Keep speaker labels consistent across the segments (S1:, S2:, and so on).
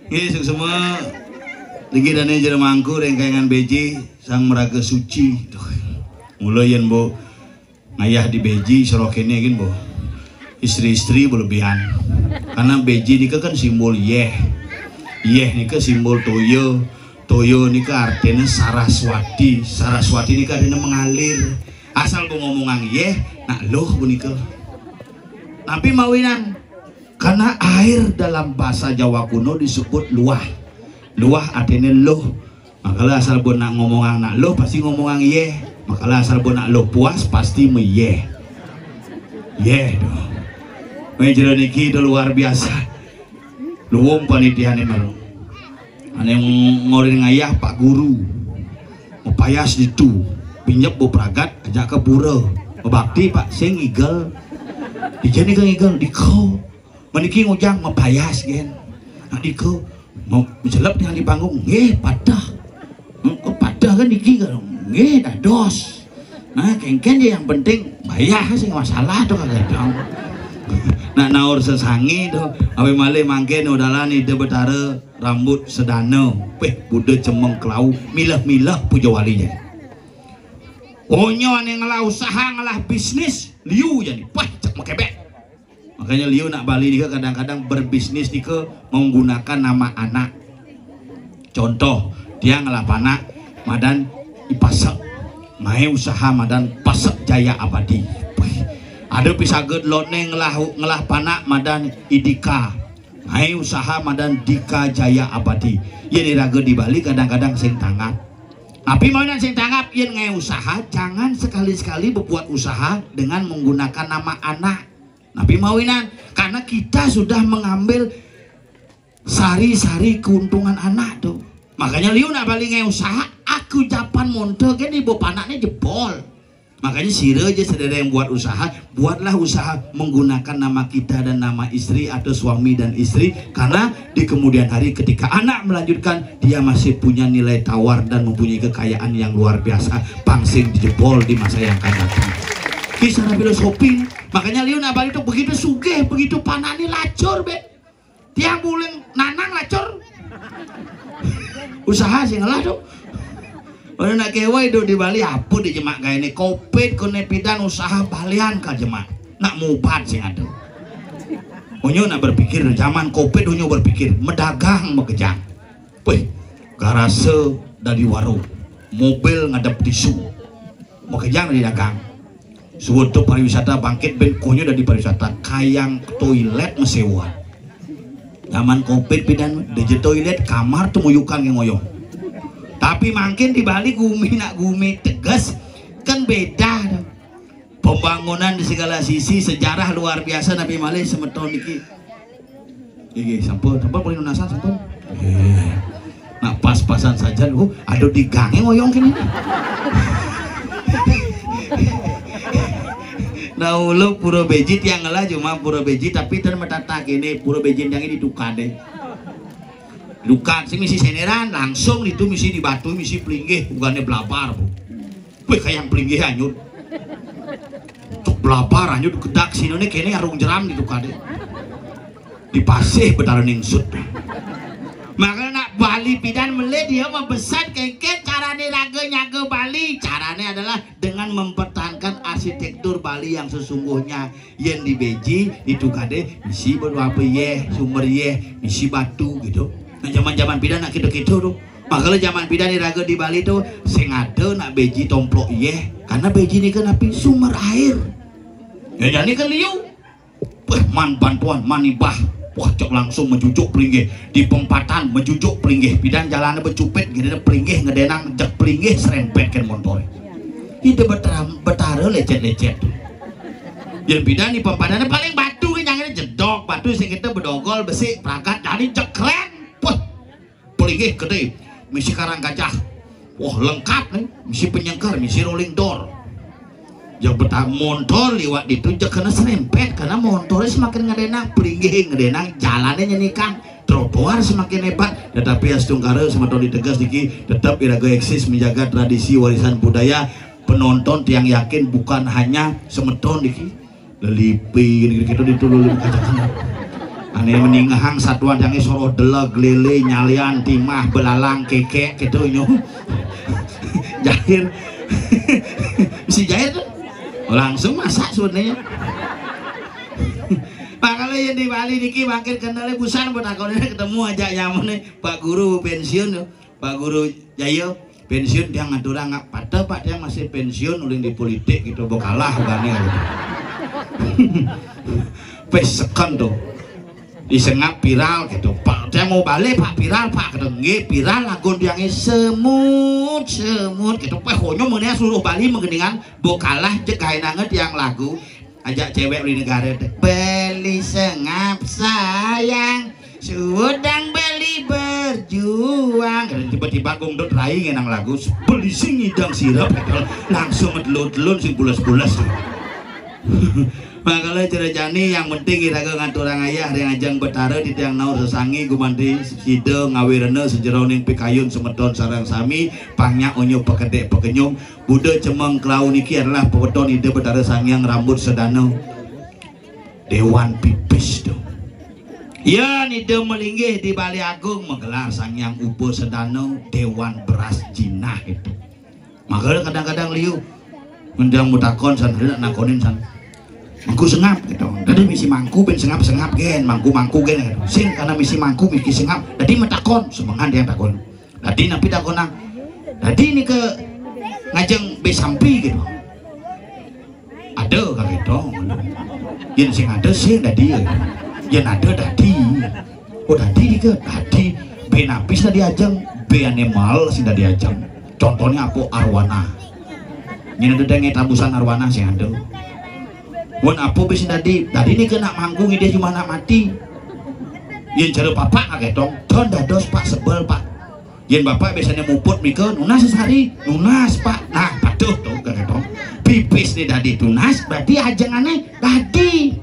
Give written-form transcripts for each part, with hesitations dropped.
S1: Nggih semua lagi dane jero mangku rengkengan beji sang meraga suci. Mulai yen bo ngayah di beji soro kene gin bo. Istri-istri berlebihan. Karena beji nika kan simbol yeh. Yeh nika simbol toyo. Toyo nika artinya saraswati. Saraswati nika artinya mengalir. Asal bo ngomongan yeh nak loh bu nika. Tapi mawinan karena air dalam bahasa Jawa kuno disebut luah. Luah artinya loh. Makalah asal bo nak ngomongan nak loh pasti ngomongan yeh. Makalah asal bo nak loh puas pasti meyeh. Yeh doh. Menjadi niki itu luar biasa. Luwung panitian emang. Ane ngorin ngayah Pak Guru. Mepayas itu. Pinjep bu pragat ajak ke pura. Bakti Pak sing igel. Dijani kang igel diko. Meniki ngujang mepayas gen. Nah diko mau mencelap dengan di panggung. Nggih padah. Padah kan diki kan. Nggih dados. Nah kengken dia yang penting bayar sing masalah tuh kagak dong. Nak naur sesangi tuh awe male mangken udalani de betara rambut sedano bude cemeng kelau milah-milah puja walinya onyo ane ngalah usaha ngalah bisnis liu jadi cek makebek. Makanya liu nak Bali nika kadang-kadang berbisnis nika menggunakan nama anak. Contoh dia ngalah panak madan ipasek mae usaha madan pasek jaya abadi. Ada pisaget lone ngelah panak madan idika. Hai usaha madan dika jaya abadi. Yen diraga di Bali kadang-kadang sing tanggap. Tapi mau sing tanggap yen ngai usaha jangan sekali-sekali berbuat usaha dengan menggunakan nama anak. Tapi mawinan karena kita sudah mengambil sari-sari keuntungan anak tuh. Makanya liu nak Bali ngai usaha aku japan monte kan ibu panaknya jebol. Makanya sira aja saudara yang buat usaha, buatlah usaha menggunakan nama kita dan nama istri atau suami dan istri. Karena di kemudian hari ketika anak melanjutkan, dia masih punya nilai tawar dan mempunyai kekayaan yang luar biasa. Pangsing dijebol di masa yang akan datang. Kisah filosofi. Makanya liu nak Bali itu begitu sugih, begitu panani lacur be. Tiang buling nanang lacur. Usaha sih ngalah tuh. Pada nak kewa itu di Bali apa di jemak kayak ini COVID konepidan usaha balian ka jemak nak mubat sih ada. Onyo nak berpikir zaman COVID onyo berpikir medagang mekejang. Wih, garase dari warung, mobil ngadep tisu, mekejang di dagang. Suatu pariwisata bangkit ben konyo dari pariwisata kayang toilet mesewa. Zaman COVID pidan di toilet kamar tuh muyukan yang ngoyong. Tapi makin di Bali gumi nak gumi tegas kan beda. Pembangunan di segala sisi sejarah luar biasa Nabi Malih semeton iki. Iki sampun paling lunasan sampun. Nak pas-pasan saja ada di gange ngoyong kini. Nah ulu Pura Bejit yang ngalah cuma Pura Bejit tapi termetata kini Pura Bejit yang ini dukade. Luka si misi seneran langsung itu misi di batu misi pelinggih bukannya belabar bu. Wih kayak pelinggih anyut. Cuk belabar anyut kedak sini nih kayaknya arung jeram gitu kade. Dipasih betara ningsut. Makanya nak Bali pidan mele dia membesar kengket carane raga nyaga Bali. Caranya adalah dengan mempertahankan arsitektur Bali yang sesungguhnya. Yang di beji itu kade misi berdua apa yeh sumber yeh misi batu gitu. Zaman-zaman pidan nak gitu-gitu tuh. Makanya zaman pidan diraga di Bali tuh sing ada nak beji tomplok yeh karena beji ini kan api sumber air. Ya jadi kan liu. Man bantuan manibah. Wah cok langsung menjujuk pelinggih di pempatan menjujuk pelinggih pidan jalannya bercupet gini pelinggih ngedenang cek pelinggih serempet kan motor. Itu betara lecet-lecet. Yang pidan di pempatannya paling batu kan yang jedok batu sing kita bedogol besi perangkat jadi cek keren. Pelinggih gede, misi karang gajah, wah lengkap nih, misi penyengkar, misi rolling door. Yang betah motor liwat itu kena serempet karena motornya semakin ngedenang, pelinggih ngedenang, jalannya nyenikang, trotoar semakin hebat. Tetapi Astungkara semeton ditegas diki tetap iraga eksis menjaga tradisi warisan budaya. Penonton yang yakin bukan hanya semeton diki lelipi gitu ditulul kacakan. Ane meningahang satuan yang soroh deleg lele nyalian timah belalang kekek gitu nyu. Jahir. Si jahir tuh langsung masak sebenarnya. Makanya yang di Bali niki makin kenalnya busan buat akunnya ketemu aja nyamun Pak Guru pensiun Pak Guru Jayo pensiun dia ngatur nggak pada Pak dia masih pensiun uling di politik gitu bokalah bukannya gitu. Pesekan tuh disengap viral gitu Pak dia mau balik Pak viral Pak ketengge viral lagu diangnya semut gitu Pak honyo mengenai seluruh Bali mengeningan bokalah cekain banget yang lagu ajak cewek di negara beli sengap sayang sudang beli berjuang tiba-tiba gongdot rai ngenang lagu beli sing ngidang sirap langsung ngedelun-delun sing bulas-bulas. Makanya cerejani yang penting kita ngatur orang ayah yang ajang betara di tiang naur sesangi gumanti sida ngawirana sejeroning pikayun semeton sarang sami pangnya onyo pekedek pekenyung Buddha cemeng klau niki adalah peweton ide betara sangyang rambut sedano Dewan Pipis tuh. Ya nide melinggih di Bali Agung menggelar sangyang ubo sedano Dewan Beras Jinah itu. Makanya kadang-kadang liu mendang mutakon san nakonin san mangku sengap gitu. Tadi misi mangku ben sengap gen, mangku gen gitu. Sing karena misi mangku misi sengap. Tadi metakon semangan dia takon. Tadi napi takonang. Tadi ini ke ngajeng besampi gitu. Ada kan gitu. Yen sing ada sing tadi. Yen ada tadi. Oh tadi ke tadi benapis tadi ajeng, be animal sing tadi ajeng. Contohnya apa arwana. Yen ada denge tabusan arwana sing ada. Wan apa bisa tadi ini kena manggung ide cuma nak mati. Yen cara bapak agak dong, don dados Pak sebel Pak. Yen bapak biasanya muput mikir nunas sehari, nunas Pak. Nah patuh tuh agak dong. Pipis nih tadi tunas, berarti ajangannya tadi.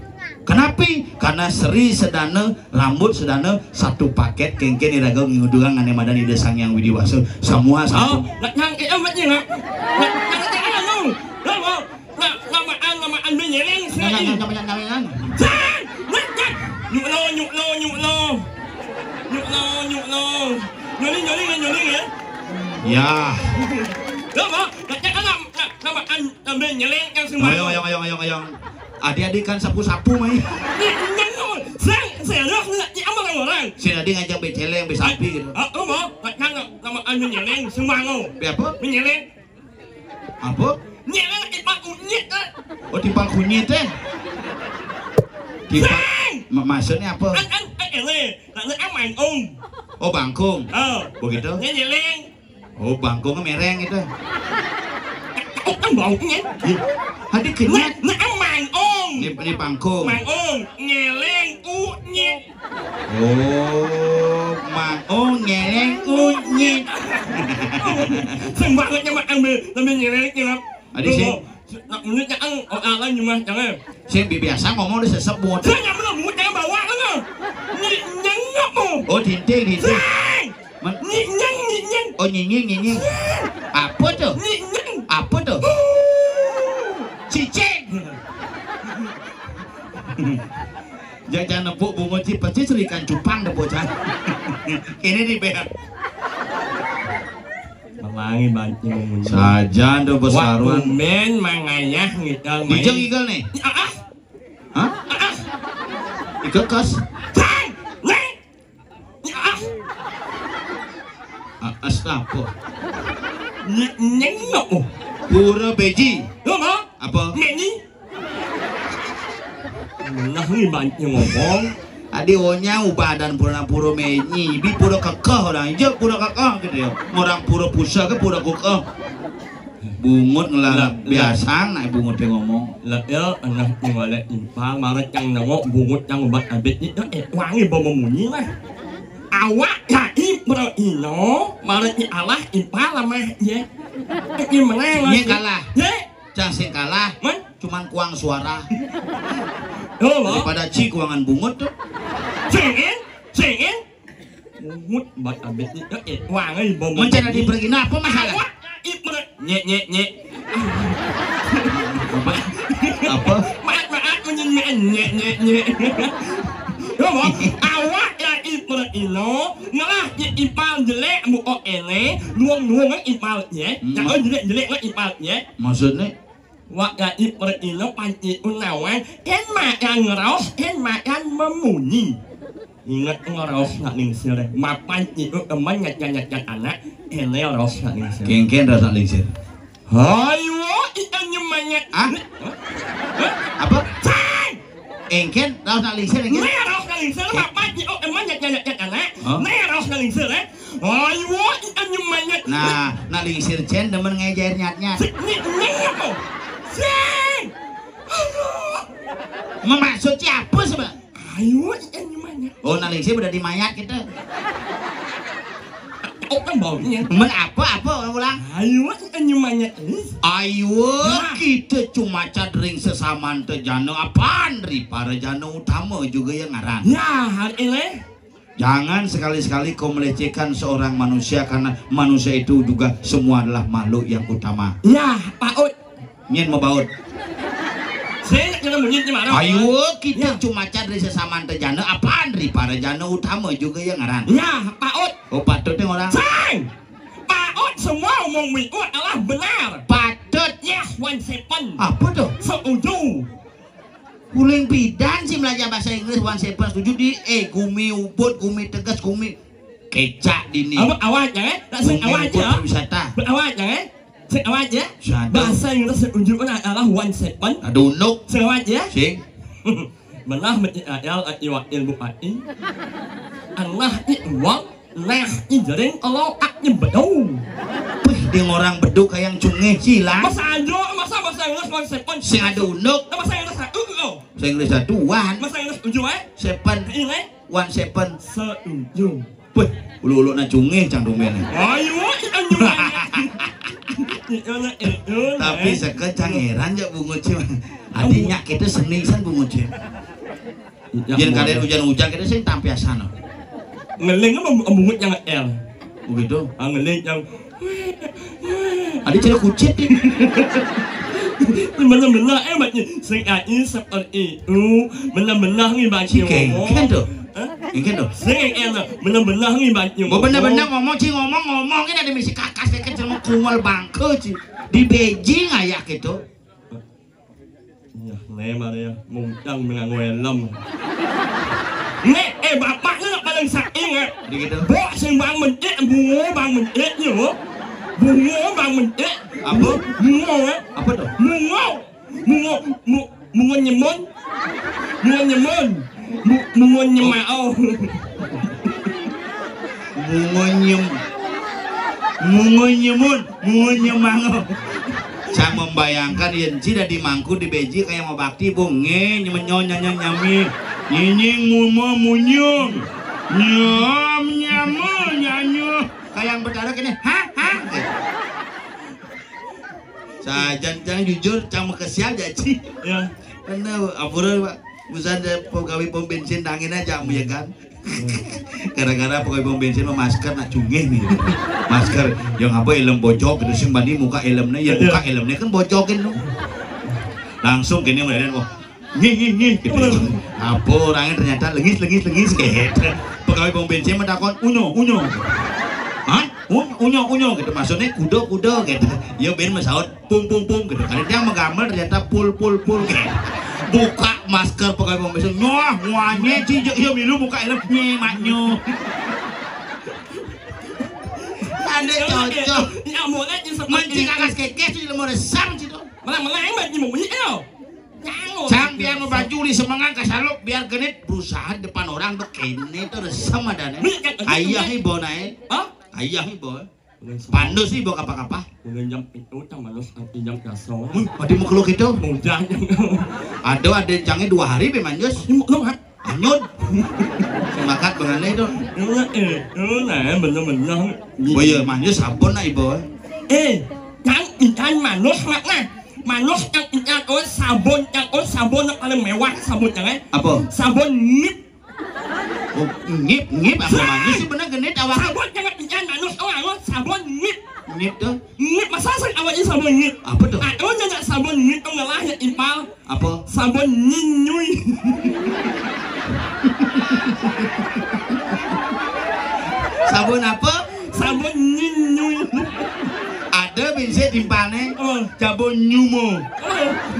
S1: Kenapa? Karena seri sedana rambut sedana satu paket kengken iraga ngudurang ane madan ide sang yang widiwasa semua satu.
S2: Oh, nak nyangke amatnya nak. Namaan menyeleng sekali.
S1: Jangan.
S2: Nyuk lo. Nyoling ya.
S1: Ya.
S2: Apa? Namaan menyeleng yang semua.
S1: Ayo. Adik-adik kan sapu-sapu mai.
S2: Saya orang.
S1: Si tadi ngajak beceleng, besapi gitu.
S2: Apa? Namaan menyeleng semua.
S1: Apa?
S2: Menyeleng.
S1: Apa?
S2: Nyeleng ipak kunyit.
S1: Oh tipal kunyit teh. Maksudnya apa?
S2: Main
S1: Oh bangkung.
S2: Oh
S1: begitu.
S2: Nyeleng.
S1: Oh bangkungnya mereng itu.
S2: Baunya.
S1: Hadi kenyat.
S2: Main
S1: Ini bangkung.
S2: Main nyeleng kunyit.
S1: Oh mang nyeleng kunyit.
S2: Sembangatnya tapi nyeleng nyeleng.
S1: Adi sih.
S2: Nak menit jangan orang cuma jangan.
S1: Saya biasa ngomong di sesebut.
S2: Saya belum mau jangan bawa kan? Nyengok mu.
S1: Oh tinting.
S2: Nyeng.
S1: Oh nying. Apa tuh?
S2: Nyeng.
S1: Apa tuh? Cicing. Jangan nepuk bunga cipet serikan cupang deh bocah. Ini di beak.
S2: Melangi banci memunyi.
S1: Saja ndo besaruan.
S2: Men mangayah ngidal main.
S1: Dijeng igal nih. Hah? Igal kas. Apa?
S2: Nyengok.
S1: Pura beji.
S2: Apa?
S1: Apa?
S2: Menyi. Melangi banci ngomong.
S1: Adi onya ubadan pura menyi, bi pura kekeh orang, je pura kekeh gitu ya. Orang pura pusa ke pura kekeh. Bungut ngelarang biasa naik bungut yang ngomong.
S2: Lah ya anak ngolek impal maret yang nengok bungut yang obat abet itu wangi bau memunyi lah. Awak kai bro ino maret ni Allah impal lama ya. Gimana?
S1: Ini kalah.
S2: Ya.
S1: Jangan kalah. Cuman kuang suara.
S2: Oh,
S1: daripada kuangan bungut tuh.
S2: Sengin. Bungut bat abet ni wangi bau
S1: mencari pergi apa masalah?
S2: Nyek.
S1: Apa?
S2: Maaf nyek. Awak yang ipal ino ngalah ipal jelek mu ene luang ipal ye jangan jelek ipal ye
S1: Maksudnya
S2: wak yang ipal ino panci unawan kan makan ngeros kan makan memunyi. Ingat ngeros nak lingsir mapan itu teman nyat anak ene ros nak lingsir
S1: kengken rasa lingsir.
S2: ayo ikan nyemanya
S1: Apa? Engken rasa lingsir engken.
S2: Ros nak lingsir mapan itu teman nyat anak ros nak lingsir ayo ikan nyemanya
S1: Nah lingsir cen demen ngejair nyat-nyat.
S2: apa sing
S1: Maksud siapa sih, Pak?
S2: ayo ikan nyemanya
S1: Oh, lingsir udah di mayat kita.
S2: kan baunya
S1: Men apa ulang?
S2: ayo ikan nyemanya
S1: Ayo kita cuma cadring sesamaan tejano apaan ri para jano utama juga yang ngaran.
S2: ya hari ini
S1: Jangan sekali-sekali kau melecehkan seorang manusia karena manusia itu juga semua adalah makhluk yang utama.
S2: ya Pak Ut
S1: Nyen mau baut.
S2: saya nak bunyi di mana
S1: Ayo kita cuma cadring sesamaan tejano apaan ri para jano utama juga yang ngaran.
S2: ya Pak Ut
S1: Oh patutnya orang.
S2: Sang Pak Ut semua omong Mi Ut adalah benar
S1: Patut.
S2: yes 17
S1: Apa tuh?
S2: setuju
S1: Uling bidan sih belajar bahasa Inggris 17 setuju di gumi ubud, gumi tegas, gumi kecak dini.
S2: apa awak jangan tak sing awak
S1: Gumi
S2: ya
S1: wisata.
S2: awak jangan sing awak ya
S1: Sadar.
S2: bahasa Inggris setuju adalah 17
S1: Aduh nuk.
S2: sing awak ya
S1: Sing.
S2: menah mati ayal iwak ilmu ai anah iwak nah ijaring kalau aknya bedau
S1: Wih, dia orang beduk kayak yang cungeh silang.
S2: masa aja masa bahasa Inggris 17
S1: Sing ada unuk.
S2: masa Inggris satu
S1: Sing Inggris satuan.
S2: masa Inggris setuju
S1: Seven.
S2: ini
S1: 17.
S2: setuju
S1: Wih, ulu-ulu na cungeh cang domen.
S2: ayo ikan
S1: Tapi sekecang heran ya bungut sih. Adinya kita senisan bungut sih. Jangan kalian hujan-hujan kita sing tampiasan.
S2: ngeling apa bungut yang L
S1: Begitu.
S2: ngeling yang
S1: Adi cerita kucit nih.
S2: benar-benar macam sing ai seperti itu benar-benar ni baca
S1: Kengken tuh. Kengken tuh.
S2: sing L benar-benar ni baca
S1: Bener-bener ngomong sih ngomong ini ada misi kakas deket sama kumal bangke sih di Beijing ayak gitu.
S2: ya lemah ya mungtang dengan welem nek bapaknya nak paling saking
S1: Begitu.
S2: bok sing bang menjek bungo bang menjek ni bungo bang menjek
S1: Apa?
S2: bungo
S1: Apa tuh?
S2: bungo nyemun bungo nyemau
S1: Mungo nyemango. Saya membayangkan yang cida di mangku di Beji kayak mau bakti bunge nyemenyonya nyami nyinying mumo munyung nyam nyamu nyanyu kayak yang berdarah kini ha jangan jujur cang kesial aja sih
S2: ya
S1: karena apuran pak misalnya pegawai pom bensin dangin aja ya kan gara-gara pegawai pom bensin mau masker nak cungeh nih masker yang apa elem bojok gitu sih bani muka elemnya ya muka elemnya kan bojokin lo langsung gini ngeliatin wah nih gitu apa orangnya ternyata lengis gitu pegawai pom bensin mentakon unyo hah unyo gitu maksudnya kudo gitu ya ben masaut pum gitu karena dia menggambar ternyata pul gitu buka masker pegawai pom bensin muanya cijok ya milu buka elem maknyo anda cocok
S2: ya mulai
S1: mancing akas kekes itu mau resam situ
S2: malah emang ni mau bunyi
S1: Cang biar mau baju di semangat kasaluk biar genit berusaha depan orang tuh kene tuh resam ada nih ayah ibu naik ayah ibu pandus ibu apa
S2: jam itu tang malas jam kasar
S1: ada makhluk itu
S2: mudah
S1: ada cangnya 2 hari be manjus anyut semakat bengalnya itu
S2: bener-bener
S1: oh iya manjus sabun lah ibu
S2: kan manus makna manus yang ikan sabun yang paling mewah sabun jangan
S1: apa
S2: sabun ngip
S1: oh, ngip apa manjus sih bener genit awak
S2: sabun jangan ikan manus sabun ngip
S1: tuh
S2: ngip masa sih awalnya sabun ngip
S1: apa tuh
S2: jangan sabun ngip tuh ngelah ya impal
S1: apa
S2: sabun nyinyui
S1: Sabun apa?
S2: Sabun nyuy.
S1: Ada bisa timpane sabun nyumo.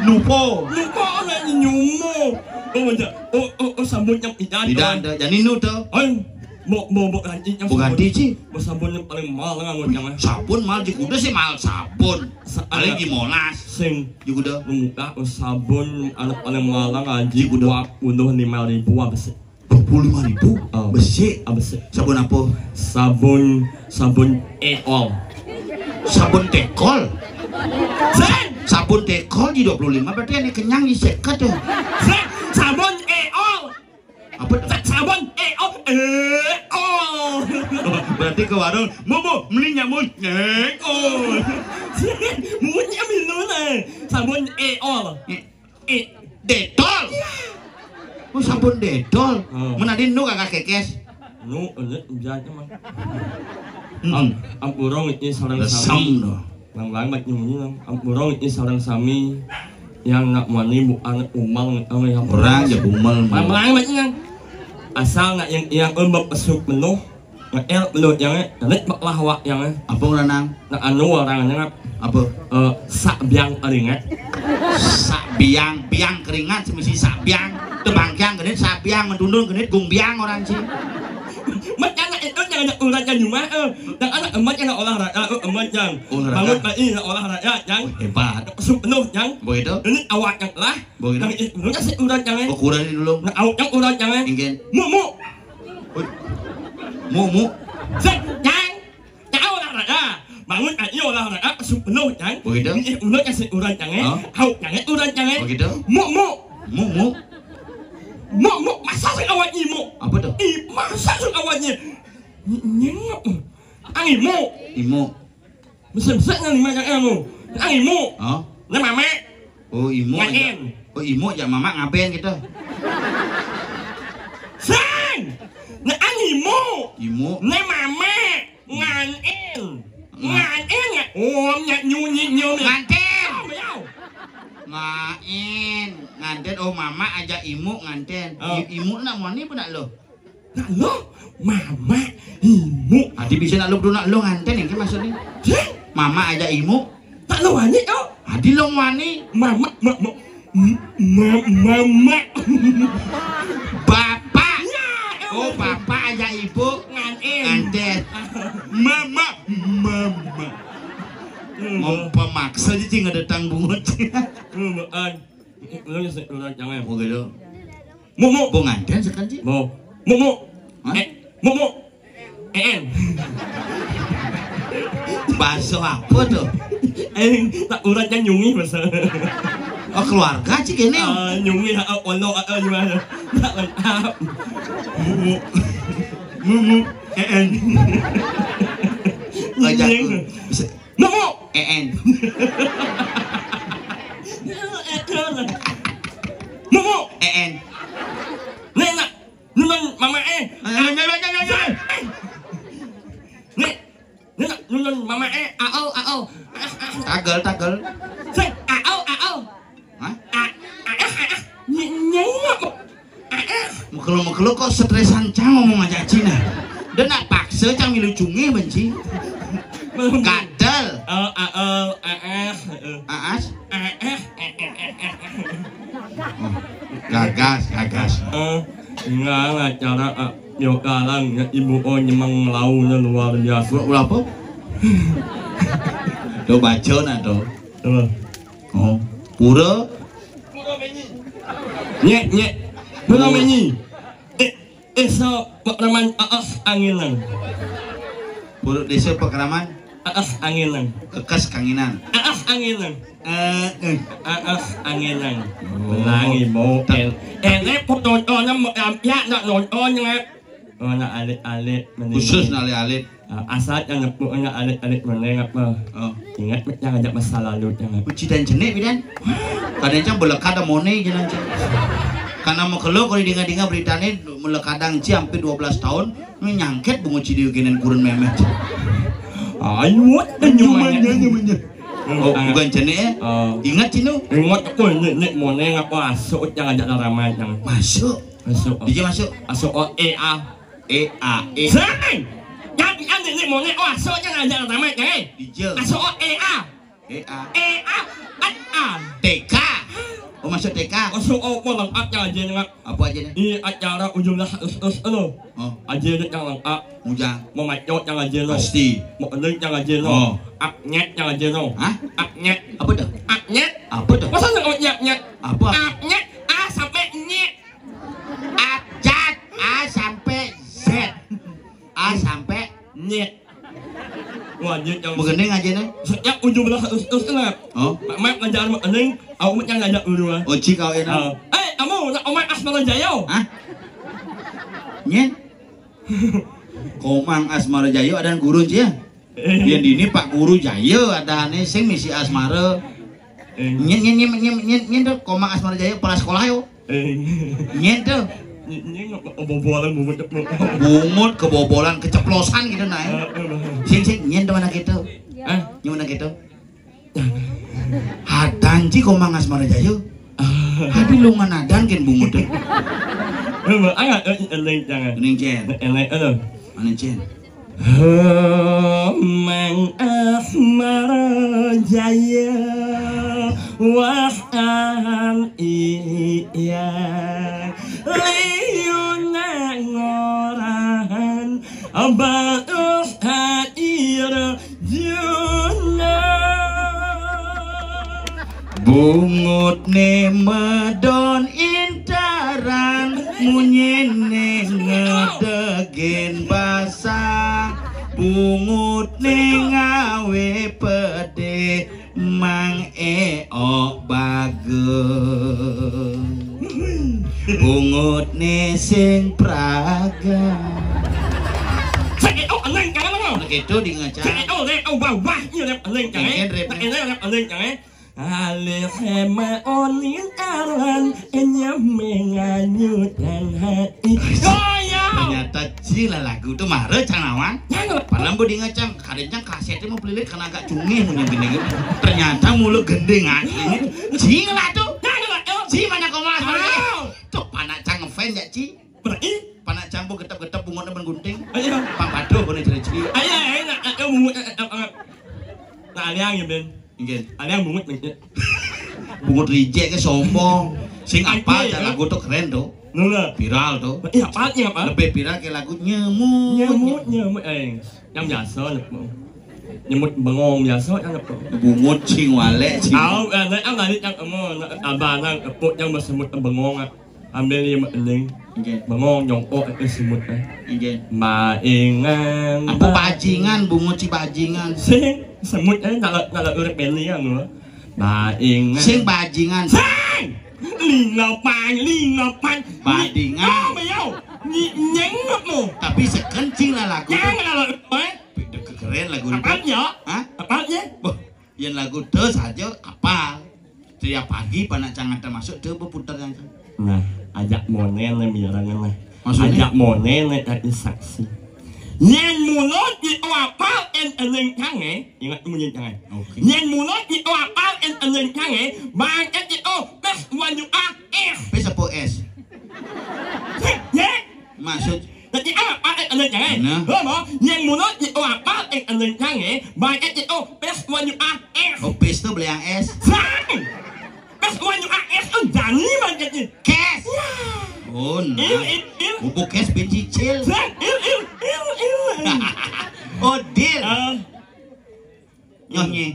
S1: Nupo.
S2: Nupo ana nyumo. Sabun yang tidak
S1: ada. Jadi nu tuh.
S2: Mau ganti yang
S1: ganti sih.
S2: Sabun yang paling mahal ngamut yang
S1: sabun mahal juga sih mahal sabun. Paling gimonas.
S2: Sing
S1: juga
S2: muka sabun anak paling mahal ngaji udah 5.000 abis.
S1: 25.000 besi. Sabun apa? Sabun
S2: eol.
S1: Sabun tekol. Sabun tekol di 25 berarti ini kenyang di seket tuh.
S2: Sabun eol.
S1: Apa?
S2: Sabun eol.
S1: Berarti ke warung mau beli nyamuk.
S2: Mulutnya minum sabun eol.
S1: Detol. Oh sabun detol. Menadi nu kakak kekes.
S2: Nu jajan mah. Ampurong ini seorang sami. Lang mat nyung ampurong ini seorang sami yang nak mani bukan umang
S1: orang ya bumal.
S2: Lang mat nyung. Asal nak yang embak pesuk penuh. El belut yang net baklah wak yang
S1: apa orang
S2: nak anu orangnya
S1: apa
S2: sak biang keringat.
S1: Sak biang keringat semisi sak biang tebangkyang genit sak biang mentundul genit gung biang orang sih.
S2: Mat anak itu jangan urat kan cuma dan anak emat yang olahraga emat yang bangun pagi olahraga yang
S1: hebat
S2: pesuk penuh yang
S1: begitu
S2: ini awak yang lah yang itu kasih urat jangan
S1: ukuran dulu
S2: nak awak yang urat jangan
S1: mu
S2: jangan olahraga bangun pagi olahraga pesuk penuh yang
S1: begitu
S2: ini urat kasih urat jangan awak jangan urat jangan
S1: begitu
S2: mu masa sih awaknya mu
S1: apa tuh
S2: masa sih awaknya nyengok imo besar yang lima yang emu imo na mama
S1: imo imo ya mama ngapain gitu
S2: sang na imo na mama nganin nya nyunyi
S1: nganten mama aja imu nganten imu nak mani pun nak lo
S2: mama imu
S1: adi bisa nak lo nak lo nganten yang maksudnya mama aja imu
S2: tak lo wani
S1: adi lo wani
S2: mama
S1: bapak bapak aja ibu nganten mama mau pemaksa aja nggak datang bungut
S2: lo nyesek urat jangan
S1: mau gitu
S2: mau
S1: nganten sekarang sih
S2: mau
S1: bakso apa tuh
S2: tak uratnya nyungi masa
S1: keluarga sih gini
S2: nyungi ono gimana tak lengkap
S1: mumu ngajak
S2: mumu mumu nenek nunan mama nenek nunan mama ao
S1: tagel
S2: ao nyengok
S1: mekelo kok stresan cang ngomong aja Cina dan nak paksa cang milu cungi benci kadal gagas
S2: enggak cara yokalang ibu nyemang launya luar biasa
S1: apa do bacon atau pura
S2: nyek pura menyi eso pekraman anginan
S1: pura desa pekraman
S2: anginan
S1: kekas kanginan
S2: anginan anginan menangi mau fotonya ya nak nontonnya nak alit
S1: khusus alit
S2: asal yang ngepuknya alit menengah apa ingat jangan ada masa lalu jangan
S1: uci dan jenek bidan kadang melekat ada money jangan karena mau kalau dengar beritanya melekadang hampir 12 tahun nyangket bunga cidio genen kurun memet
S2: ayuh nyumanya
S1: bukan jenek ingat cino
S2: ingat aku nek moneng apa masuk jangan ada ramai jangan
S1: masuk
S2: Masuk.
S1: DJ masuk.
S2: Masuk EA.
S1: EA.
S2: Sang. Jangan ini mau nek masuknya ngajar nama kan.
S1: DJ.
S2: Masuk EA.
S1: EA.
S2: EA.
S1: TK. Oh masuk TK.
S2: Masuk mau lengkap aja nih.
S1: Apa aja nih?
S2: Ini acara ujungnya lo.
S1: Oh.
S2: Aja yang lengkap.
S1: Mujang.
S2: Mau macot yang aja lo.
S1: Pasti.
S2: Mau eling yang aja lo.
S1: Oh.
S2: Aknyet yang aja lo.
S1: Hah?
S2: Aknyet.
S1: Apa tuh?
S2: Aknyet.
S1: Apa tuh?
S2: Masa nggak nyet?
S1: Apa?
S2: Aknyet. A sampai nyet.
S1: Abjad. A sampai Z. A sampai
S2: Nyet. Wajib yang
S1: begending aja nih.
S2: setiap ujung belah lah.
S1: Oh.
S2: Mak ngajar mak eling, aku mak yang ngajak dulu.
S1: Oci kau enak.
S2: Kamu nak omak Asmara Jaya.
S1: Hah? Nyen? Komang Asmara Jaya ada guru sih ya? Biar dini Pak Guru Jaya ada ane sing misi Asmara. Nyen tuh Komang Asmara Jaya kepala sekolah yo. Nyen tuh.
S2: Ini kebobolan
S1: Bungut kebobolan keceplosan gitu naik. Sing nyen tuh mana gitu? Nyen mana gitu? Hadanci Komang Asmara Jaya. Hadi lu nganadan kan bungut tuh.
S2: Ayat eling jangan.
S1: Eling cen.
S2: Eling eling.
S1: Mana cen?
S2: Mang Asmara Jaya wahan iya liuna ngorahan abadus hadir juna
S1: Bungut ne medon intaran munyene ngedegen basah bungut ne ngawe pede mang eok bagel bungut ne sing praga
S2: sakit eling jangan lo
S1: gitu di ngaca
S2: sakit eling bawah ini eling jangan eling jangan alih hema onin aran enya menganyutkan hati
S1: ternyata cila lagu tuh mare canawan padahal gue di ngacang kadangnya kasetnya mau beli karena agak cungih gini ternyata mulut gendeng aslinya cila tuh ci mana kau mas tuh panak cang ngefans ya ci
S2: berarti
S1: panak campur getep-getep bungotnya gunting
S2: ayo
S1: pampado boleh ciri-ciri
S2: ayo bungut nah aliang ya Ben aliang bungut
S1: bungut rijek ke sombong sing apa aja lagu tuh keren tuh
S2: nula
S1: viral tuh
S2: iya apanya apa
S1: lebih viral kayak lagu nyemut
S2: nyemut yang biasa nyemut bengong biasa yang
S1: bungut sing wale sing
S2: ang tadi yang abang epok yang bersemut bengong ambil yang eling bengong nyongkok itu semut maingan
S1: apa bajingan bungut si bajingan
S2: sing semut nala urip belian lo maingan
S1: sing bajingan
S2: sing lingapan
S1: badingan
S2: oh meow nyeng mo
S1: tapi sekencing lah lagu
S2: jangan
S1: keren lagu itu
S2: apanya
S1: hah
S2: apanya
S1: yang lagu tuh saja kapal tiap pagi panak cangat termasuk tuh berputar yang
S2: nah ajak monen mirangan lah
S1: maksudnya
S2: ajak monen dari saksi yang mulut di apal eling kange ingat munyi jangan yang mulut di apal eling kange banget di bes wanyu
S1: bes apa es
S2: ya
S1: maksud
S2: jadi apa eling kange apa yang mulut di apal eling kange banget di bes wanyu
S1: oh bes tuh beli yang es
S2: bes wanyu es jani banget ni
S1: kes oh nah bubuk kes becicil oh deal nyohnya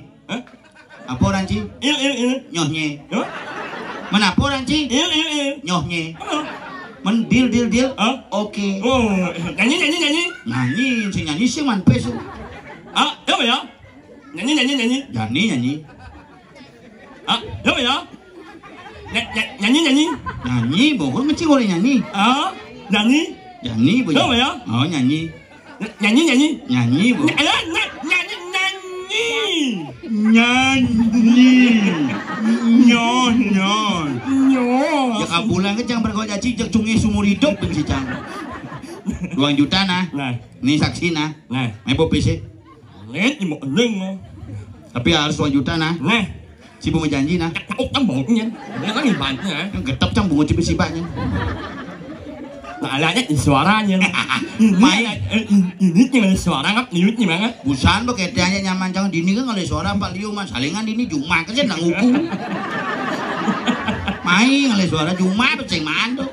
S1: apa orang ci nyohnya mana apa orang ci nyohnya men deal oke nyanyi si nyanyi sih man pesu
S2: apa ya nyanyi
S1: nyanyi
S2: apa ya nyanyi
S1: bogor mesti boleh nyanyi
S2: nyanyi
S1: bu
S2: apa ya
S1: oh nyanyi bu nyon ya kabulan ke jangan berkau caci cek cungi sumur hidup bencicang 2 juta nah ini saksi nah mebo PC
S2: lihat mau eling
S1: tapi harus 2 juta nah si bunga janji nah
S2: utang baunya dia kan ibaratnya
S1: getep cang bunga cipi sibaknya
S2: Naalala suaranya. Ini gimana suara ngap niut gimana?
S1: Busan ba keteanya nyaman jangan dini kan oleh suara Pak Liu mas salingan dini cuma kerja nang nguku. Main oleh suara cuma beceng mantu.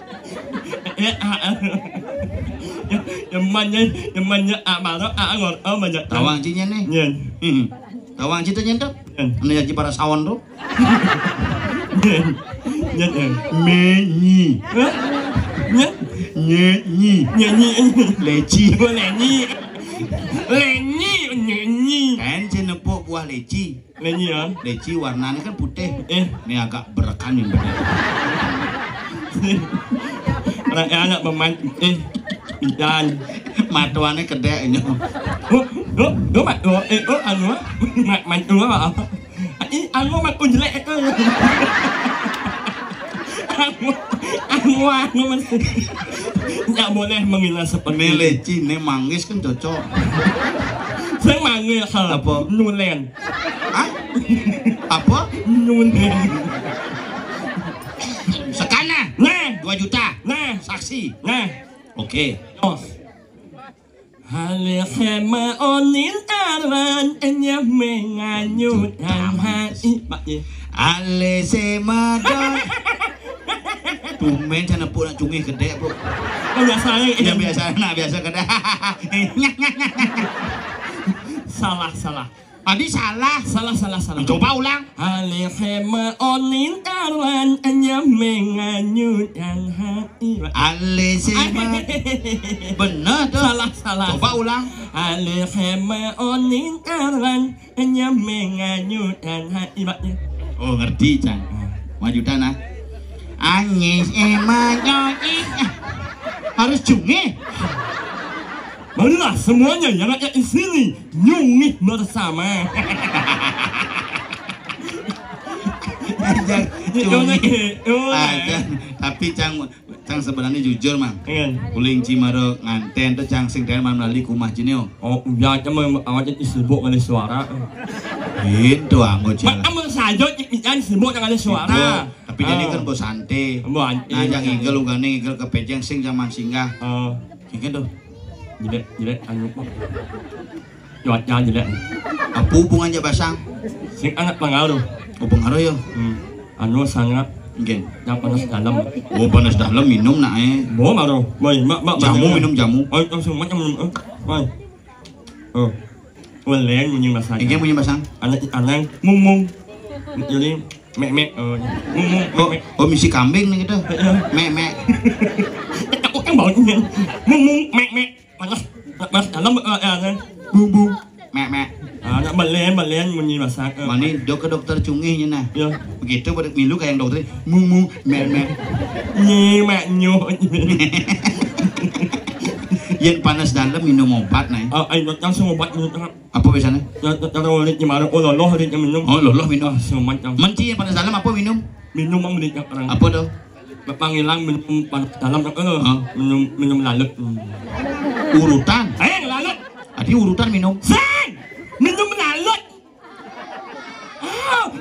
S2: Yang amaro angor banyak
S1: Tawang cinya nih.
S2: Nyen.
S1: Tawang cita nyentuh. Anu ya para sawon tuh.
S2: Nyen.
S1: Menyi. Nyanyi. Leci.
S2: Lenyi.
S1: Kan cenepuk buah leci.
S2: Lenyi ya.
S1: Leci warnanya kan putih. Ini agak berekan nih bener.
S2: Anak pemain pintan.
S1: Matuannya kedeknya.
S2: Mantu apa? Anu mantu jelek itu. Anu nggak boleh menghina seperti
S1: Ini leci, ini manggis kan cocok.
S2: Saya manggil
S1: Apa?
S2: Nulen.
S1: Hah? Apa?
S2: Nulen.
S1: Sekana.
S2: Nah,
S1: 2 juta.
S2: nah,
S1: Saksi.
S2: nah.
S1: Oke.
S2: Halihema onin arwan enya menganyutkan hati Pak ye.
S1: Ale semadon. Tumen sana pun nak cungih gede bro.
S2: Biasa
S1: Ya biasa nak biasa gede.
S2: salah.
S1: Adi salah.
S2: Salah.
S1: Coba ulang.
S2: Halihema onin arwan enya menganyutkan hati Pak.
S1: Ale semadon. Bener tuh.
S2: Salah.
S1: Coba ulang.
S2: Halihema onin arwan enya menganyutkan hati Pak ye.
S1: Oh ngerti Cang. Maju tanah. Anyes emadon. Harus cungih.
S2: Marilah semuanya yang ada di sini nyungih bersama.
S1: Cungih. Tapi Cang sebenarnya jujur mang. Uling Cimaro nganten tuh Cang sing man melalui kumah jineo.
S2: Oh, ya cuma awalnya disebut oleh suara.
S1: Itu anggo jalan.
S2: Kamu saja jangan disebut dengan suara.
S1: Tapi jadi kan bos santai. Nah yang igel ugane igel kepejeng sing zaman singgah. Gitu tuh.
S2: Jelek anu kok. Cuaca jelek.
S1: Apa hubungannya basang?
S2: Sing anak pengaruh.
S1: Oh pengaruh ya.
S2: Anu sangat
S1: Mungkin.
S2: yang panas dalam.
S1: Oh panas dalam minum nak
S2: Bawa maru. Boy, mak
S1: jamu minum jamu.
S2: Oh, langsung macam minum. Boy. Oh. Walen punya masalah.
S1: Ini punya basang.
S2: Anak mung. Jadi mek. Mung.
S1: Oh misi kambing nih gitu. Mek.
S2: Aku kan baunya. Mung mek. Panas dalam
S1: Bung. Mek.
S2: Anak balen punya masalah.
S1: Mani dokter cungihnya nah.
S2: Ya.
S1: Begitu pada milu kayak yang dokter mung mek.
S2: Mek nyo.
S1: Yang panas dalam minum obat nih.
S2: Ay langsung obat minum.
S1: Apa biasanya?
S2: Taruh ulit gimana? Oh loh ulit minum.
S1: Oh loh minum.
S2: Semua macam.
S1: Menci yang panas dalam apa minum?
S2: Minum ang ulit yang orang.
S1: Apa tuh?
S2: Panggilang minum panas dalam tak minum lalut.
S1: Urutan.
S2: Lalut.
S1: Adi urutan minum.
S2: Minum lalut.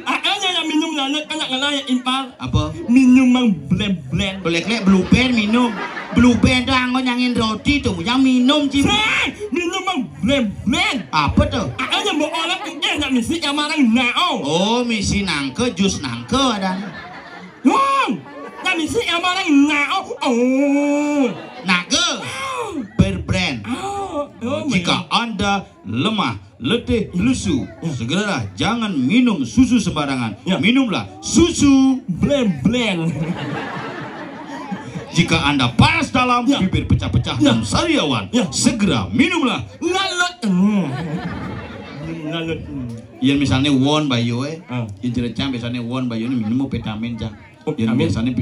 S2: Akhirnya yang minum lalut anak ngelaya impal.
S1: Apa?
S2: Minum ang blend.
S1: Boleh blue band minum. Blue band tuh anggo nyangin roti tuh, yang minum cim.
S2: Minum ang blend.
S1: Apa tuh?
S2: Akhirnya mau orang nak misi yang marang nao.
S1: Oh misi nangke, jus nangke ada.
S2: Wong, nak misi yang marang nao. Oh,
S1: nangke. Berbrand. Jika Anda lemah, letih, lesu, segeralah jangan minum susu sembarangan. Minumlah susu blend. Jika Anda panas dalam, bibir pecah-pecah dan sariawan, segera minumlah lalut. Yang misalnya won bayu yang jerecang biasanya won bayu ini minum vitamin Cang. Yang biasanya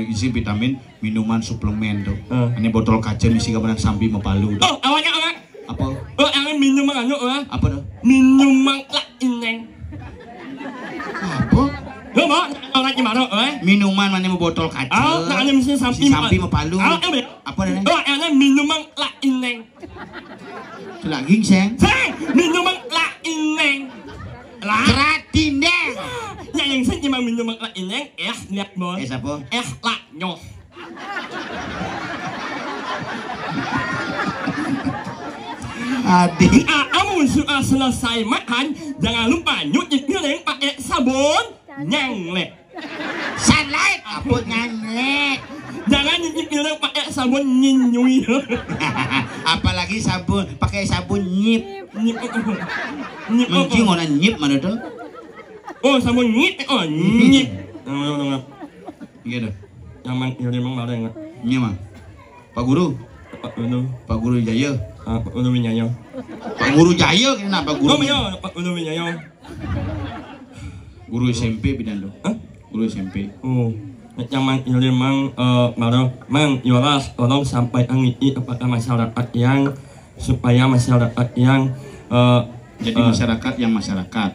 S1: isi vitamin minuman suplemen tuh. Ini botol kaca isi kabaran sambil mepalu.
S2: Oh, awalnya
S1: apa?
S2: Oh, yang minuman anu
S1: apa tuh?
S2: Minuman lak ineng.
S1: Apa?
S2: Lo mau orang gimana?
S1: Minuman mana botol kaca?
S2: Oh, nak ada mesin
S1: sampai mepalu. Apa nih?
S2: Oh, yang minuman lak ineng.
S1: Lak gingseng.
S2: Minuman lak ineng.
S1: Keratineng.
S2: Yang saya cuma minuman lak ineng, lihat boy.
S1: Siapa?
S2: Lak nyos.
S1: Adik.
S2: Kamu sudah selesai makan, jangan lupa nyuci piring pakai sabun nyanglek.
S1: Sunlight apa nyanglek?
S2: Jangan nyuci piring pakai sabun nyinyui.
S1: Apalagi sabun pakai sabun nyip.
S2: Nyip.
S1: Mungkin orang nyip mana tuh?
S2: Oh sabun nyip. Oh nyip.
S1: Gitu.
S2: Yang memang ada yang
S1: Nyip mah. Pak Guru. Pak Guru Jaya.
S2: Pak Guru Winyaya.
S1: Pak Guru Jaya kenapa Pak Guru?
S2: Oh iya, Pak Guru Winyaya.
S1: Guru SMP bidan tuh.
S2: Hah?
S1: Guru SMP.
S2: Oh, yang memang mang yolas tolong sampai angin kepada masyarakat yang supaya masyarakat yang
S1: jadi masyarakat yang masyarakat.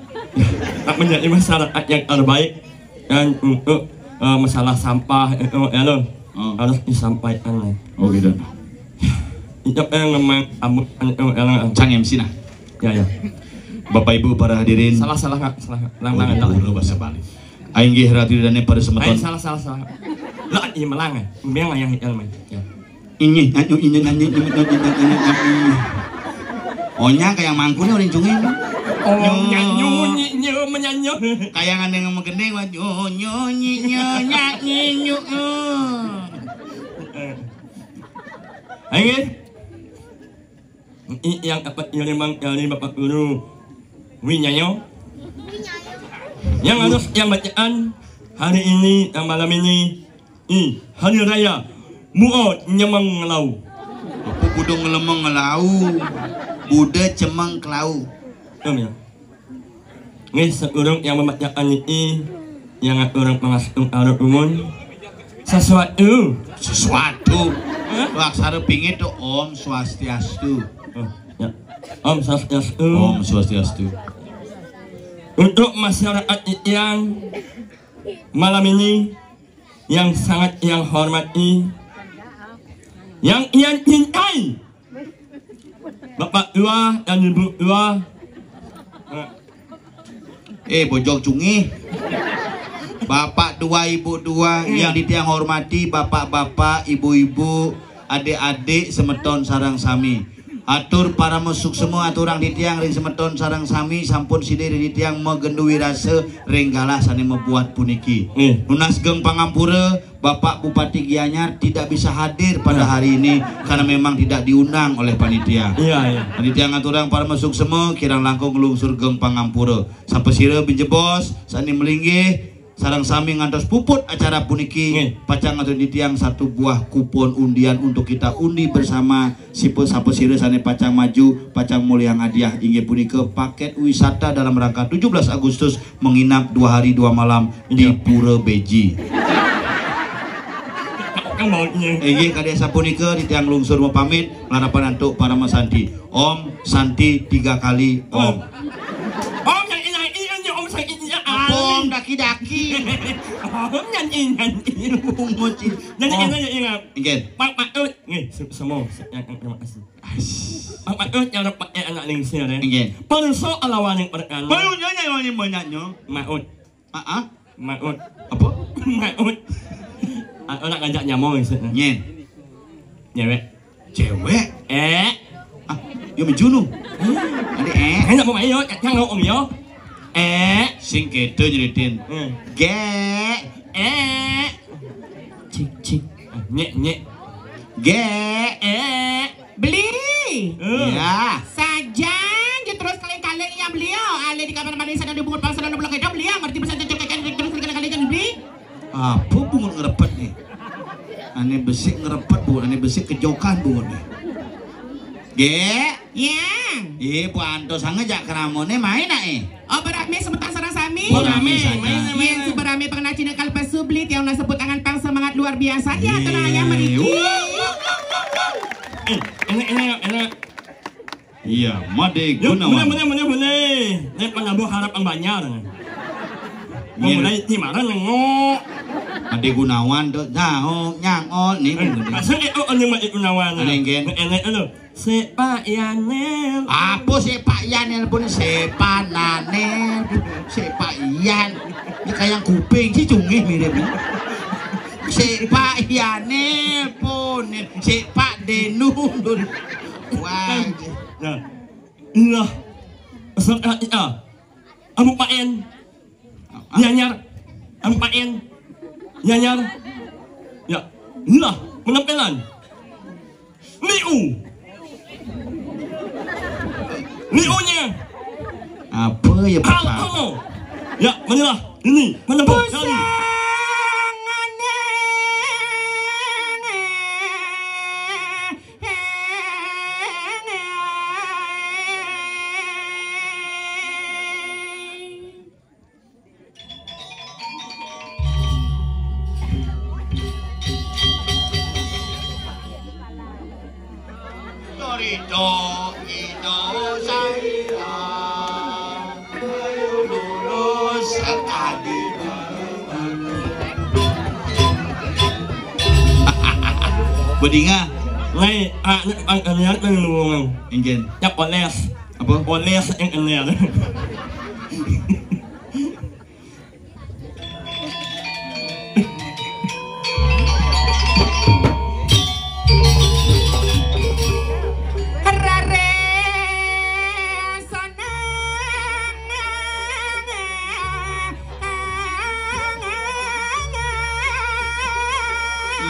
S2: menjadi masyarakat yang terbaik dan untuk masalah sampah itu harus disampaikan.
S1: Oh gitu.
S2: Itu yang memang
S1: Cang MC nah.
S2: Ya.
S1: Bapak Ibu para hadirin.
S2: Salah nggak?
S1: Lu bahasa Bali. Aing ge hadirin pada semeton.
S2: Salah. Lah ieu melang ya. Memang yang ilmu. Ya.
S1: Ini Onya kayak mangkune orang cungin.
S2: Oh nyanyi menyanyi.
S1: Kayak ngandeng sama gendeng mah nyanyi.
S2: Aing yang dapat memang dari Bapak Guru Winyayo yang harus yang bacaan hari ini yang malam ini hari raya Mu'od Nyemang Ngelau.
S1: Apa budo ngelemeng ngelau Buda cemang kelau.
S2: Ya. Ini seorang yang membacakan ini yang orang pengasung arah umum sesuatu
S1: Laksana pingin tuh Om Swastiastu.
S2: Ya. Om Swastiastu.
S1: Om Swastiastu.
S2: Untuk masyarakat yang malam ini yang sangat yang hormati, yang ia cintai, Bapak Dua dan Ibu Dua.
S1: Bojok cungi. Bapak dua, ibu dua yang ditiang hormati, bapak-bapak, ibu-ibu, adik-adik semeton sarang sami. Atur para mesuk semua aturang ditiang ring semeton sarang sami sampun sideri ditiang megendui rasa renggala sani membuat puniki. Nunas geng Pangampura, Bapak Bupati Gianyar tidak bisa hadir pada hari ini karena memang tidak diundang oleh panitia.
S2: Iya.
S1: Panitia ngaturang para mesuk semua kirang langkung ngelungsur geng Pangampura. Sampai sire binjebos sani melinggih sarang sami ngantos puput acara puniki pacang atau ditiang satu buah kupon undian untuk kita undi bersama sipe sape sire sane pacang maju pacang mulia hadiah inggih punika paket wisata dalam rangka 17 Agustus menginap 2 hari 2 malam di Pura Beji. Inggih kadya sapunika ditiang lungsur mau pamit harapan untuk para Mas Santi. Om Santi 3 kali Om.
S2: Om yang ini Om sakit
S1: Om daki-daki.
S2: Om nyanyi. Ingat. Pak Ut, semua terima kasih. Pak Ut yang dapat anak lingsir ya.
S1: Ingat.
S2: Perso alawan yang perkan.
S1: Baru nyanyi banyaknya.
S2: Maut. Maut.
S1: Apa?
S2: Maut. Anak ngajak nyamong maksudnya.
S1: Nyen. Cewek. Yo menjunu. Ada
S2: Enak mau main yo, yang ngomong yo.
S1: Sing kedo nyeritin. Cik.
S2: Nyek.
S3: Beli.
S1: Ya.
S3: Sajan, terus kalian yang beliau. Ale di kamar mandi sana di bungut pasar dan blok itu beliau. Ngerti bisa cocok terus kalian beli.
S1: Apa bungut ngerepet nih? Aneh besi ngerepet bungut, aneh besi kejokan bungut nih. Bu Anto sange jak keramone main
S3: Oh berame sebentar sarang sami.
S1: Berame
S3: Yang berame pengenal Cina kalpas sublit yang sebut tangan pang semangat luar biasa. Ya tenang ya meriki.
S2: Enak.
S1: Iya, Made Gunawan.
S2: Boleh. Ini penabuh harap ang banyak. Mulai di mana nengok.
S1: Made Gunawan tuh nyangol nih.
S2: Asal itu orang Made Gunawan. Enak itu. Sepak Yanel.
S1: Apa Sepak Yanel pun Sepak Nanel, Sepak Yan. Ini kayak kuping sih cungih mirip. Sepak Yanel pun Sepak Denun. Wah.
S2: Iya. Serta iya. Amu paen. Nyanyar. Amu paen. Nyanyar. Ya. Iya. Penampilan. Liu. Liunya.
S1: Apa ya Pak?
S2: Halo. Ya, manilah. Ini menembak kali.
S1: Itu saya ayo lulus tadi. Bedinga
S2: Ngay, ang lihat ng luwangan.
S1: Ingen
S2: Ya, oles.
S1: apa?
S2: Oles ang lihat.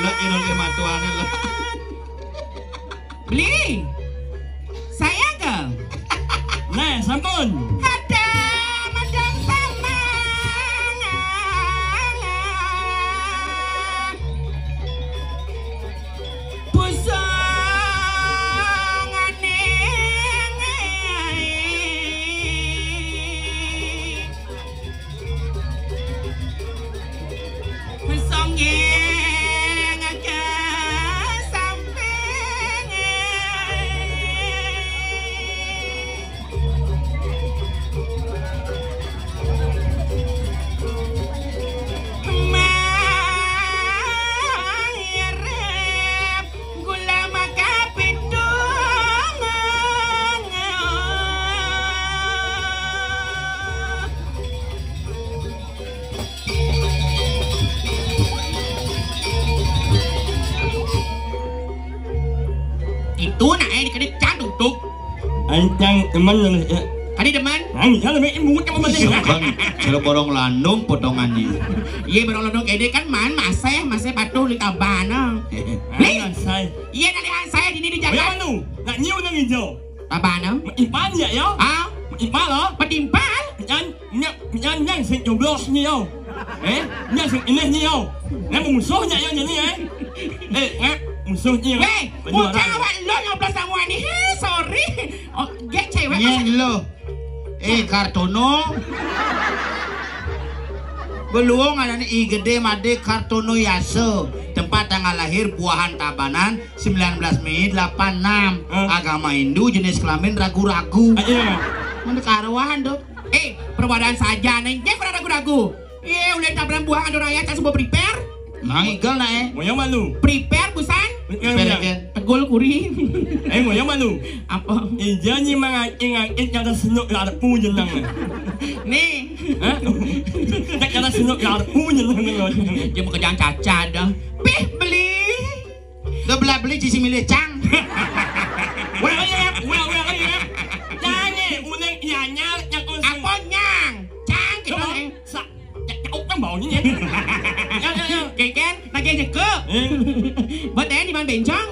S1: Lah irong kematuan lah.
S3: Beli. Saya ke?
S2: Nah, sampun.
S3: Ada madam sama. Pusong aneh. Pusongnya. Itu nak kadi cantik tuh.
S2: Ancang teman yang
S3: Kadi deman.
S2: Ang ya lebih ibu kamu masih.
S1: Kan cara borong landung potongannya.
S3: Iya berong dong ede kan man masih patuh di kabana.
S2: Ang say.
S3: Iya nalihan saya di
S2: Ayo
S3: jalan.
S2: anu, nak nyiu nang hijau.
S3: Kabana.
S2: Ipan ya yo.
S3: Ah,
S2: Ipan lo.
S3: petimpal.
S2: Yang sing joblos nyiu. Yang sing ini nyiu. Nang musuhnya ya ni musuhnya.
S3: Weh, bocah awak lo nyoblos sama ini. Sorry. Oh, dia cewek.
S1: Nyen lo. Kartono. Beluong ada nih gede made Kartono Yase. Tempat tanggal lahir buahan Tabanan 19 Mei 86. Agama Hindu, jenis kelamin ragu-ragu.
S2: Iya.
S3: Mana karuan dong? Perbuatan saja nih. Dia pernah ragu-ragu. Udah tabrakan buah ando raya tak semua prepare.
S1: Mangigal na
S2: Mau yang malu.
S3: Prepare busan. Tegul kuri.
S2: Mau yang malu.
S3: Apa?
S2: Janji mga ingangit yang senuk lar punya nang.
S3: Nih.
S2: Tak ada senuk lar punya nang.
S3: Dia mau kerjaan caca dah. Pih beli.
S1: Udah beli cici milih cang.
S2: Wah ya. Jangan uneng ianya yang
S3: Apa nyang? Cang kita nih.
S2: Ốc cái bộ như vậy.
S3: Keken, lagi aja ke. Badan di mana bencong?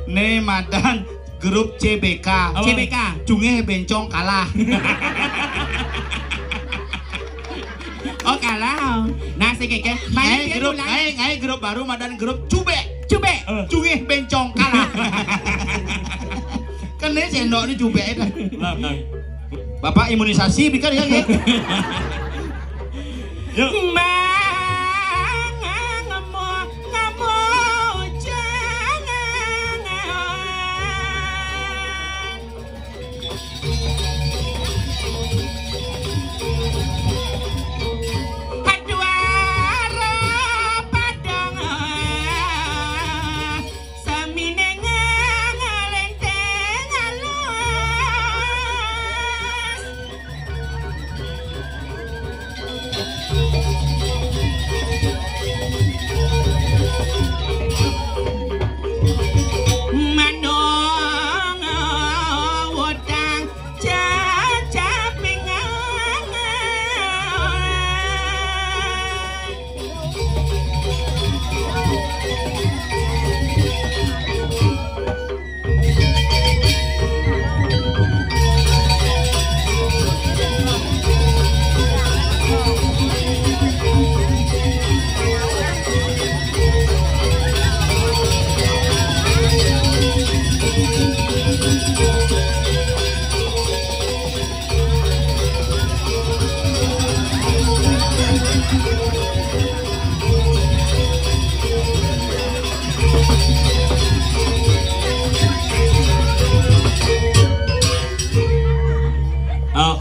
S1: Ne madan grup CBK.
S3: CBK.
S1: Cunge bencong kalah.
S3: Oh kalah. Nah si Keken.
S1: Grup baru madan grup Cube. Cunge bencong kalah. Kan ini sendok ini Cube itu. Bapak imunisasi bikin ya.
S2: Yuk.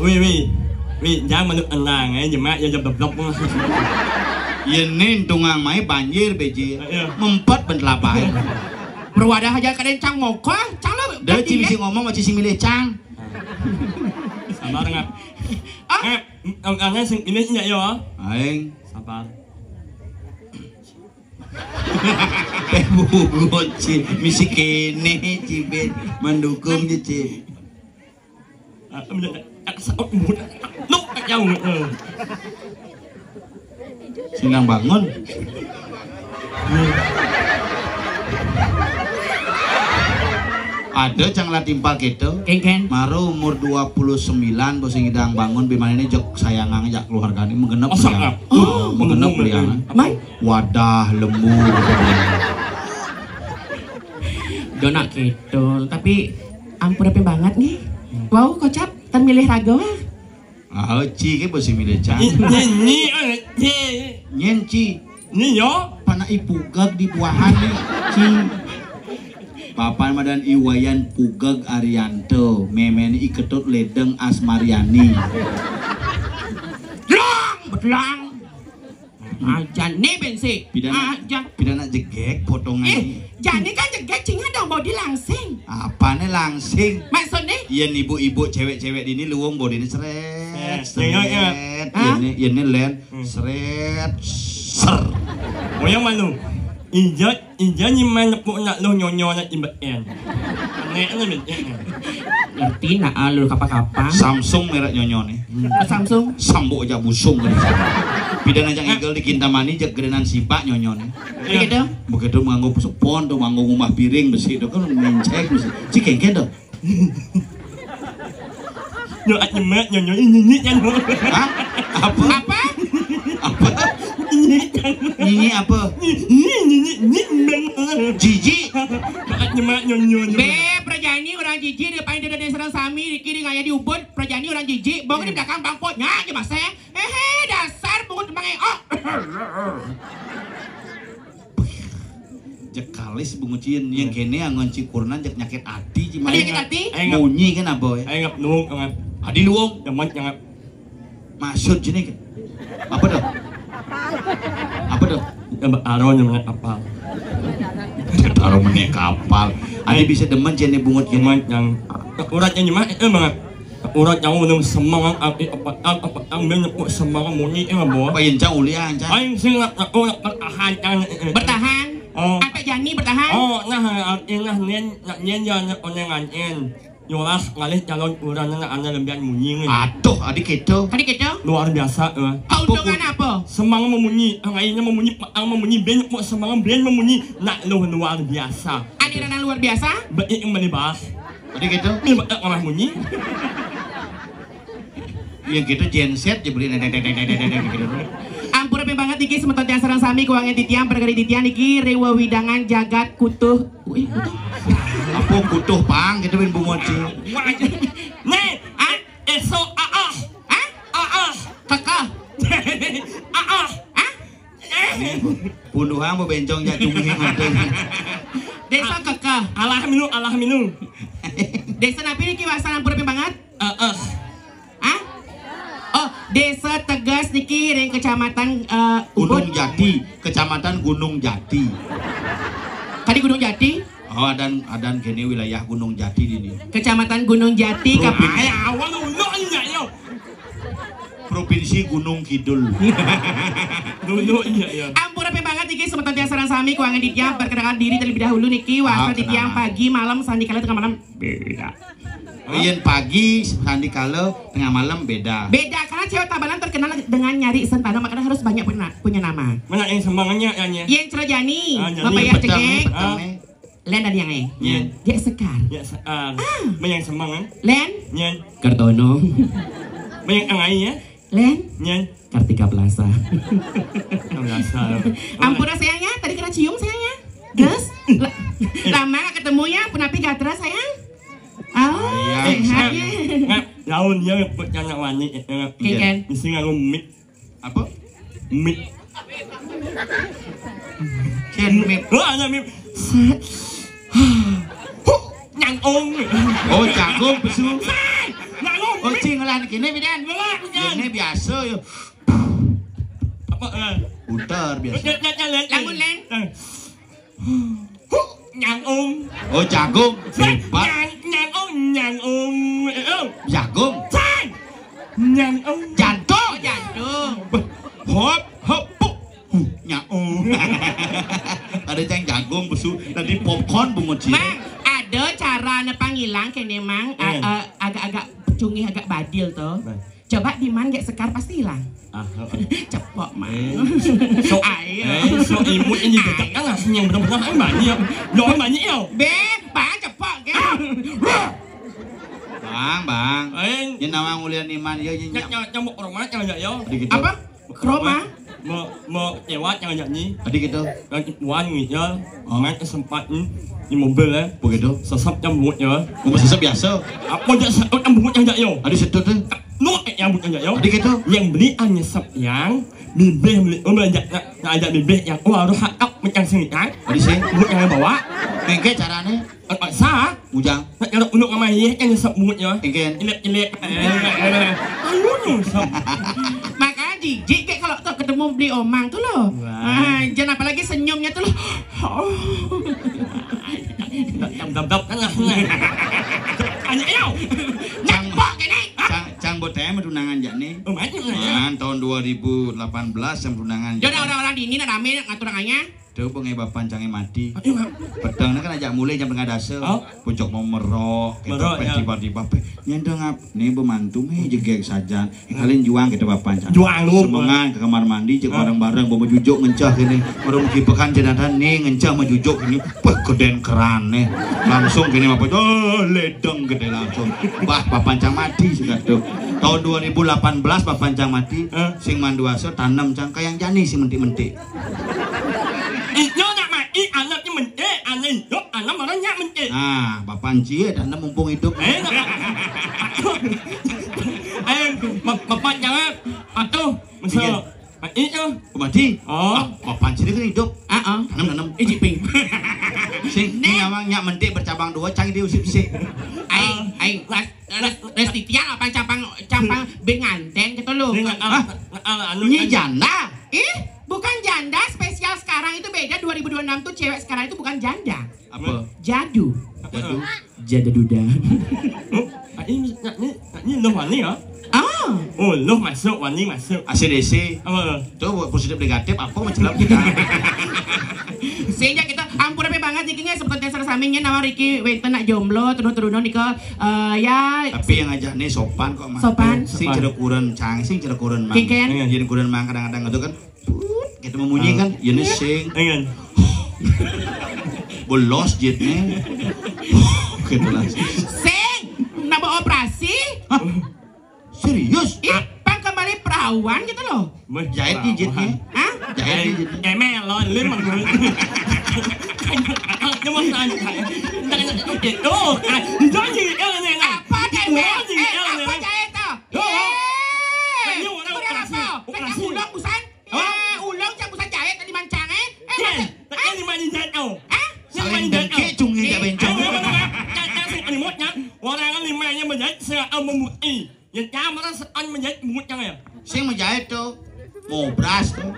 S2: Wi jangan menurut enang jemaah ya jeblok.
S1: Yen tungang mai banjir beji. Mempet ben lapai.
S3: Berwadah aja kadang cang moko, cang lo.
S1: Dah ci bisi ngomong macam si milih cang.
S2: Sabar ngap. Ngap sing ini nya yo.
S1: Aing
S2: Sabar.
S1: Bugot ci misi kene ci ben mendukung ci.
S2: Lúc jauh.
S1: Sinang bangun. Ada cang lah timpal gitu.
S3: Ken.
S1: Maru umur 29 bos ngidang bangun bimana ini jok sayangang jak keluarga ini menggenap beliang. Menggenap beliang. Wadah lembur.
S3: Dona gitu, tapi ampun apa banget nih. Wow, kocap, tan milih raga.
S1: Ci ke bos milih cang. Nyen ci.
S2: Ni yo.
S1: Pana ipugag di buahan nih. Ci. Papan madan Iwayan Pugag Arianto, memeni iketut ledeng Asmariani.
S3: Belang. Ajan nih bensi.
S1: Pidana jegek potongan.
S3: Jani kan jegek cingnya dong body langsing.
S1: Apa nih langsing?
S3: Maksudnya?
S1: Iya ibu-ibu cewek-cewek ini luwung body ini seret. Ini len seret ser.
S2: Oh yang mana? Injak ni mana pun nak lo nyonyo nak imbaen. Nek ni betul.
S3: Ngerti nak alur kapal-kapal.
S1: Samsung merek nyonyo nih.
S3: Samsung.
S1: Sambo aja busung kan. Pidana yang igel di Kintamani jak gedenan sipak nyonyo nih.
S3: Begitu?
S1: Begitu manggo sepon tuh manggo rumah piring besi itu kan mencek besi. Cikeng tuh.
S2: Yo nyemek nyonyo ini kan.
S1: Hah? Apa? Ini apa? Jiji.
S2: Nyemak nyonyo.
S3: Prajani orang jiji dia paling dari serang sami di kiri ngaya di ubud. Prajani orang jiji, bong di belakang bangpotnya aja mas saya. Dasar bungut bangai.
S1: Jak kalis bungucin yang kene angon cikurnan jak nyakit hati
S3: Ada nyakit hati?
S1: Bunyi kan apa ya?
S2: Ayo ngap nuung ngap.
S1: Adi luung.
S2: Jamat ngap.
S1: Maksud jenis apa dah? Apa dah?
S2: Aron yang kapal.
S1: Taruh menek kapal. Adi bisa demen jenis bungut gini.
S2: Jamat yang uratnya nyemak banget. Urat yang unung semangat apa ang menyebut semangat muni ngabo.
S1: Apa yang jauh liang jauh?
S2: Aing sing bertahan
S3: Bertahan? Apa Jani bertahan?
S2: Nah inah nyen ya onengan Yolas ngalis calon urang na ana lembian munyi.
S1: Aduh, adik itu.
S2: Luar biasa.
S3: Keuntungan apa?
S2: Semangat memunyi, angainya memunyi, ang memunyi ben mo semangat ben memunyi nak luar biasa.
S3: Adiran luar biasa?
S2: Baik yang melibas.
S1: Adik itu.
S2: Ni orang munyi.
S1: Yang gitu genset dia beli gitu.
S3: Ampura banget iki semeton yang serang sami kuangnya titian pergari titian iki rewa widangan jagat kutuh.
S1: Apa kutuh pang gitu ben bungoci.
S2: Nih, esok
S3: kakak.
S1: Punduhang mau bencong ya cumi ngoten.
S3: Desa kakak.
S2: Alah minum.
S3: Desa napi niki wasan ampura banget? Oh, Desa Tegas niki ring kecamatan
S1: Gunung Jati, kecamatan Gunung Jati.
S3: Kali Gunung Jati?
S1: Oh, adan kene wilayah Gunung Jati ini.
S3: Kecamatan Gunung Jati
S1: Provinsi Gunung Kidul.
S2: Dulu iya.
S3: Ampura banget niki semeton yang serang sami kuangan ditya perkenalkan diri terlebih dahulu niki wasa ditya pagi malam sandikala tengah malam beda.
S1: Yen pagi sandi kala tengah malam beda.
S3: Beda karena cewek Tabanan terkenal dengan nyari sentana makanya harus banyak punya nama.
S2: Mana yang semangatnya ya?
S3: Yang Cerajani, Bapak
S1: Yang
S3: cekek. Len dan yang Ya Sekar.
S2: Ya Sekar. Yang semangat.
S3: Len.
S2: Nyen.
S3: Kartono.
S2: Yang angai ya?
S3: Len.
S2: Nyen.
S3: Kartika Plaza.
S2: Plaza.
S3: Ampura sayangnya, tadi kena cium sayangnya. Terus lama gak ketemunya, penapi gatra sayang.
S2: Daun dia percaya wani
S3: Ken.
S2: Mesti ngaku mit.
S1: Apa?
S2: Mit.
S1: Ken mit.
S2: Ada mit. Nyangong.
S1: Oh, jagung besu.
S2: Nyangong
S1: Oh cing lah kene bidan. Ini biasa yo.
S2: Apa
S1: Putar biasa.
S3: Lamun len.
S2: Nhang ung.
S1: Oh jagung. Hebat.
S2: Nhang ung.
S1: Jagung.
S2: Nhang ung.
S1: Jantung.
S3: Jantung.
S1: Hop hop puk. Nyaung. Ada cang jagung besu nanti popcorn bungut sih.
S3: Mang, ada cara panggilan kene mang agak-agak cungi agak badil tuh. Coba di man gak sekar pasti hilang. Cepok mang. Ayo.
S2: So imut ini dekat kan langsung yang benar-benar banyak. Loh banyak yo.
S3: Bang cepok ke.
S1: Bang. Ini nama ngulian iman ya
S2: Nyamuk rumah jangan yo.
S3: Apa? Kroma?
S2: Mau nyewa jangan nyanyi.
S1: Tadi gitu.
S2: Kan wan ngijal. Main kesempatan di mobil ya.
S1: Begitu.
S2: Sesap jambut ya.
S1: Mau sesep biasa.
S2: Apa dia sesap jambut yang yo?
S1: Ada situ tuh.
S2: No yang bukan yo.
S1: Tadi gitu.
S2: Yang beli nyesep yang bibih belanja ngajak bibih yang harus hakap macam sini kan.
S1: Tadi sih.
S2: Buat yang bawa.
S1: Engke caranya.
S2: Sah.
S1: Ujang.
S2: Kalau untuk ngamai yang nyesep buatnya.
S1: Engke.
S2: Ilek. Ayo nyesep.
S3: Makanya jijik kayak kalau tuh ketemu beli omang tuh loh. Jangan apalagi senyumnya tuh loh.
S2: Dap kan lah. Ayo.
S3: Nyambok kene.
S1: Cang botnya menunangan jane. Man tahun 2018 yang menunangan.
S3: Jodoh orang-orang di ini rame ngatur orangnya.
S1: Tuh pengen bapan canggih mati. Petang kan ajak mulai jam tengah dasar. Pucuk mau merok. Kita tiba-tiba nyendeng ap. Nih bemantu nih jegek saja. Kalian juang kita bapan canggih.
S2: Juang lu.
S1: Semangat ke kamar mandi cek bareng-bareng bawa jujuk ngencah gini. Orang kipekan jenatan nih ngencah mejujuk ini. Wah keden keran nih. Langsung gini apa? Oh ledeng gede langsung. Wah bapan cang mati sudah tuh. Tahun 2018 bapan cang mati. Sing manduaso tanam cang kayang jani si mentik-mentik.
S2: Itu nak mati anaknya mentik, anak hidup, anak marahnya mentik.
S1: Nah, bapak cie dan mumpung hidup.
S2: Bapak jangan, atuh, misal mati tu.
S1: Mati?
S2: Oh,
S1: bapak cie kan hidup. Tanam.
S3: Ijiping.
S1: Sing nyawang nyak mentik bercabang dua cang dia usip sih.
S3: Aing Restitian apa campang benganten gitu loh.
S1: Ini janda.
S3: Bukan janda spesial sekarang itu beda 2026 tuh cewek sekarang itu bukan janda.
S1: Apa?
S3: Jadu. Jada duda.
S2: Ini loh wani ya? Oh loh masuk wani masuk.
S1: ACDC.
S2: Apa?
S1: Tuh positif negatif apa macam kita.
S3: Sehingga kita ampun apa banget nih seperti dasar sampingnya nama Ricky Wenten nak jomblo turun-turunan nih ke ya.
S1: Tapi yang ngajak nih sopan kok mas.
S3: Sopan.
S1: Sing cerek kurun cang, sing cerek kurun mang.
S3: Kiken.
S1: Jadi kurun mang kadang-kadang itu kan. Kita memunyi kan, ya sing.
S2: Ingin.
S1: Bolos jitnya. Gitu lah.
S3: Sing, nambah operasi.
S1: Serius?
S3: Pang kembali perawan gitu loh.
S1: Jahit jitnya. Jahit jitnya.
S2: Melon lemang. Nhưng mà sao như vậy? Đó, đó gì đó này nè.
S3: Apa
S2: Đó gì đó này.
S3: apa jahit tuh? Ulang busan? Ulang cak busan jahit tadi mancang
S2: Cái gì mà nhìn thấy đâu?
S1: Saling dengke cungi tak bencong.
S2: Anh mốt nhá. Qua đây anh mày nhưng mà nhảy xe ông một y. Nhìn cha mà nó anh mà nhảy một chân này.
S1: Sing menjahit tuh. Ngobras tuh.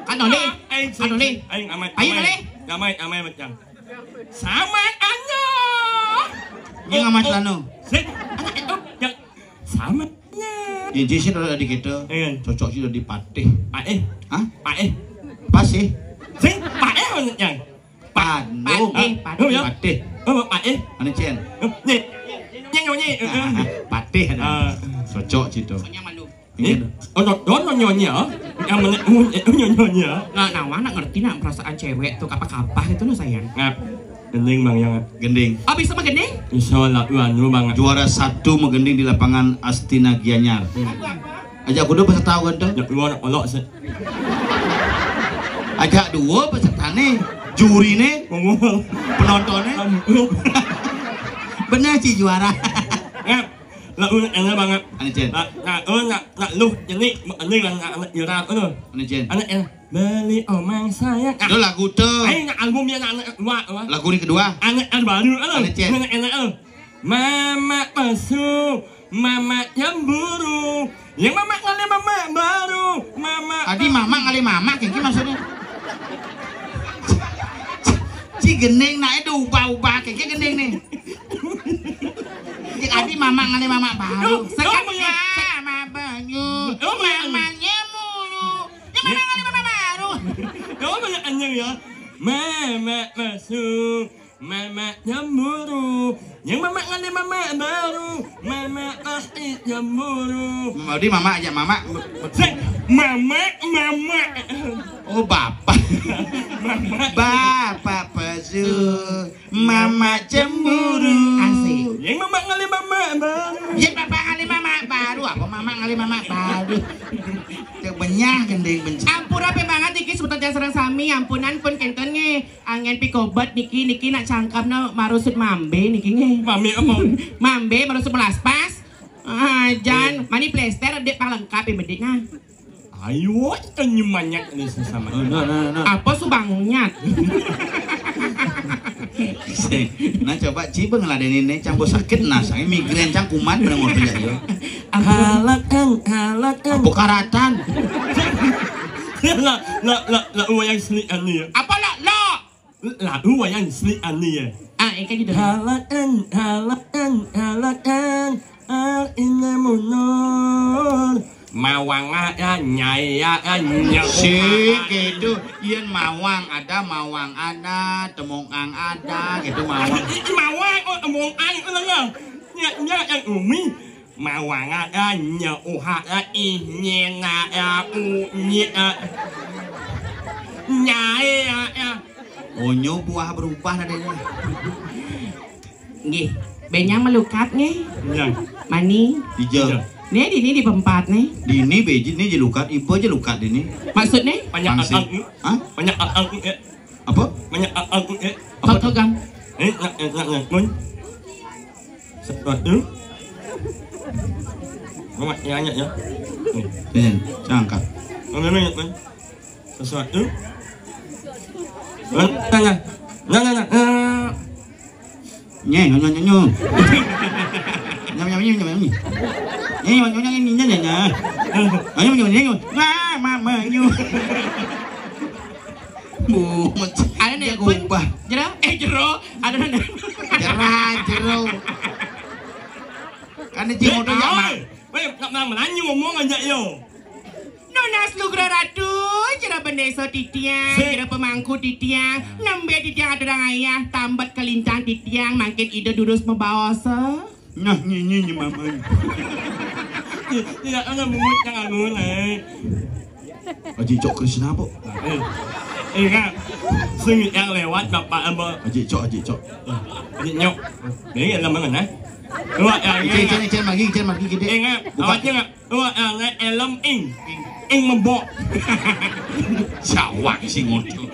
S3: Ano li?
S2: Anh amai.
S3: Ayo kali.
S2: Amai macam. Sama anya.
S1: Yang amat lano.
S2: Sik. Anak itu yang sama.
S1: Ya sih udah di kita. Cocok sih udah di patih.
S2: Pae.
S1: Hah?
S2: Pae.
S1: Pas sih.
S2: Sik, pae yang.
S1: Pandung. Patih.
S2: Oh, pae.
S1: Mana cien?
S2: Nih. Nyanyi.
S1: Patih ada. Cocok situ.
S2: Nó nyonya, yang nyonya.
S3: Nah, nak ngerti nak perasaan cewek tuh kapah-kapah itu loh sayang.
S2: Ngap, gending bang yang.
S1: Gending.
S3: Oh bisa menggending?
S2: Insya Allah lu bang.
S1: Juara 1 menggending di lapangan Astina Gianyar. Ajak kudu peserta tahu kan tuh?
S2: Ya lu anak kolok sih.
S1: Ajak 2 peserta nih, juri nih, penontonnya. Benar sih juara.
S2: Ngap. Là anh bang
S1: Anh trên.
S2: Là lu jadi ini kan anak juara itu.
S1: Anh trên.
S2: Anak beli omang sayang.
S1: Itu lagu tuh.
S2: Ayo albumnya anak
S1: Lagu ini kedua.
S2: Anak baru
S1: Anh trên.
S2: Mama masuk, mama cemburu. Yang mama kali mama baru, mama.
S1: Adi mama kali mama kayak gimana maksudnya? Si gening nak itu ubah-ubah kayak gening nih. Cik Adi mama kali mama baru. Sekarang mama banyu, mamanya mulu. Yang mama kali mama baru.
S2: Kamu banyak anjing ya. Mama masuk, mama cemburu. Yang mama kali mama baru, mama pasti cemburu.
S1: Adi mama aja mama.
S2: Mama.
S1: Oh bapak. Bapak pesu, mama cemburu.
S3: Asik.
S2: Yang mama kali mama baru.
S1: Yang bapak kali mama baru. Apa mama kali mama baru? Cek benyah gendeng benci.
S3: Ampun apa banget niki sebetulnya serang sami ampunan pun kenten nge angen pikobat niki nak cangkapna marusut mambe niki nge.
S2: Mami apa?
S3: Mambe marusut belas pas. Jan mani plester dek palengkap ya bedek nah.
S2: Ayo kenyemanyak ini sesama.
S3: Apa subangnya?
S1: Nah coba cibe ngeladenin nih campur sakit nah saya migrain cang kumat bener mau pilih yo.
S2: Halakan.
S1: Apa karatan?
S2: La wayang seni ani ya.
S3: Apa lo?
S2: La wayang seni ani ya.
S3: Kayak gitu.
S2: Halakan. Al inamunun. Mawang ada nyai
S1: Si gitu, ian mawang ada, temongang ada, gitu mawang.
S2: Mawang mawang ang yang umi. Mawang ada nyauha nyena nyai
S1: Onyo buah berubah nadanya.
S3: Nggih, benyang melukat nih.
S2: Ya.
S3: Mani.
S1: Hijau.
S3: Nih di ini di pempat nih.
S1: Di ini beji ini jelukat, ibu aja lukat ini.
S3: Maksudnya?
S2: Banyak
S1: Pangsi. Hah?
S2: banyak
S1: Apa?
S2: banyak
S3: Kau gam.
S2: mun sesuatu mama ya ya
S1: Ini, saya angkat.
S2: sesuatu tanya
S1: Nye, nyo. Mama nyo.
S3: Ada nih
S1: Ubah.
S3: Jero. Ada nih.
S1: Jero. Kan ini mau tanya mak.
S2: nak menanyu ngomong aja yo.
S3: Nonas lugra ratu, jera bendeso titiang, jera pemangku titiang, nembe titiang ada ayah, tambat kelintang titiang, makin ide durus membawasa.
S1: Nah, nyi mama.
S2: Tidak ada mungut yang anu nih.
S1: Haji Cok Krishna po.
S2: Ingat, sengit yang lewat bapak apa?
S1: Haji Cok.
S2: Haji Nyok, ini yang mana? Luak yang
S1: Icen magi gede.
S2: ingat, awaknya nggak? Luak yang elem ing membok.
S1: Sawak sing ngono.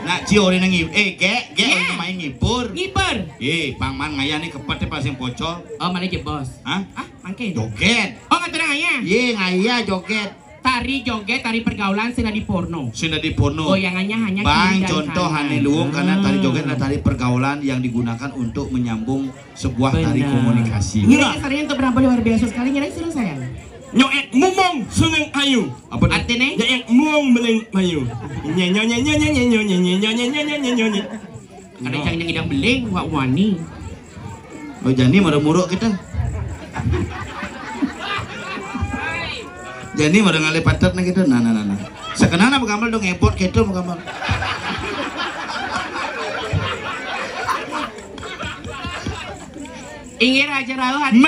S1: Nak cio rene gek ora main ngipur.
S3: Ngiper.
S1: Pangman ngayane kepete pas sing pocol.
S3: Oh, mana je bos?
S1: Hah?
S3: Mangke.
S1: Joget.
S3: Oh, ngatur ayah.
S1: Ngaya joget.
S3: Tari joget, tari pergaulan sina di porno.
S1: Sina di porno.
S3: Goyangannya hanya
S1: Bang,
S3: kiri dan
S1: contoh
S3: kanan.
S1: Haneluung karena tari joget adalah tari pergaulan yang digunakan untuk menyambung sebuah tari
S3: Benar.
S1: komunikasi.
S3: Nilai kasarnya untuk berapa luar biasa sekali nilai suruh saya.
S2: Nyoek mumong suneng ayu.
S1: Apa
S3: Artinya?
S2: Nyoek mumong beleng ayu. Nyanyo.
S3: Ada jangan yang idang beling, wak wani.
S1: Oh Jani muruk kita. Jani mau ngalih patat na gitu. Nah. Sekenana gambar dong ngepot gitu gambar.
S3: Ingin aja rawa hati.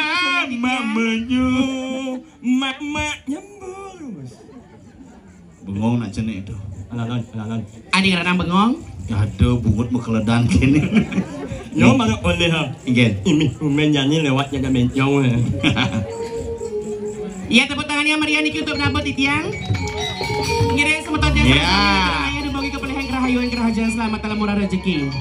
S2: Mama nyembur.
S1: Bengong nak cenik itu.
S2: Alan.
S3: Adik ranang bengong.
S1: Ada bungut mekeledan kini.
S2: Yo mana oleh ha.
S1: Ingin.
S2: Ini umen Jani lewat jaga mencong.
S3: Iya tepuk tangannya meriah niki untuk nabot titiang. Ngiring semeton jasa
S1: Ya.
S3: ayah dibagi kepelihan kerahayuan kerahajaan selamat dalam murah rezeki.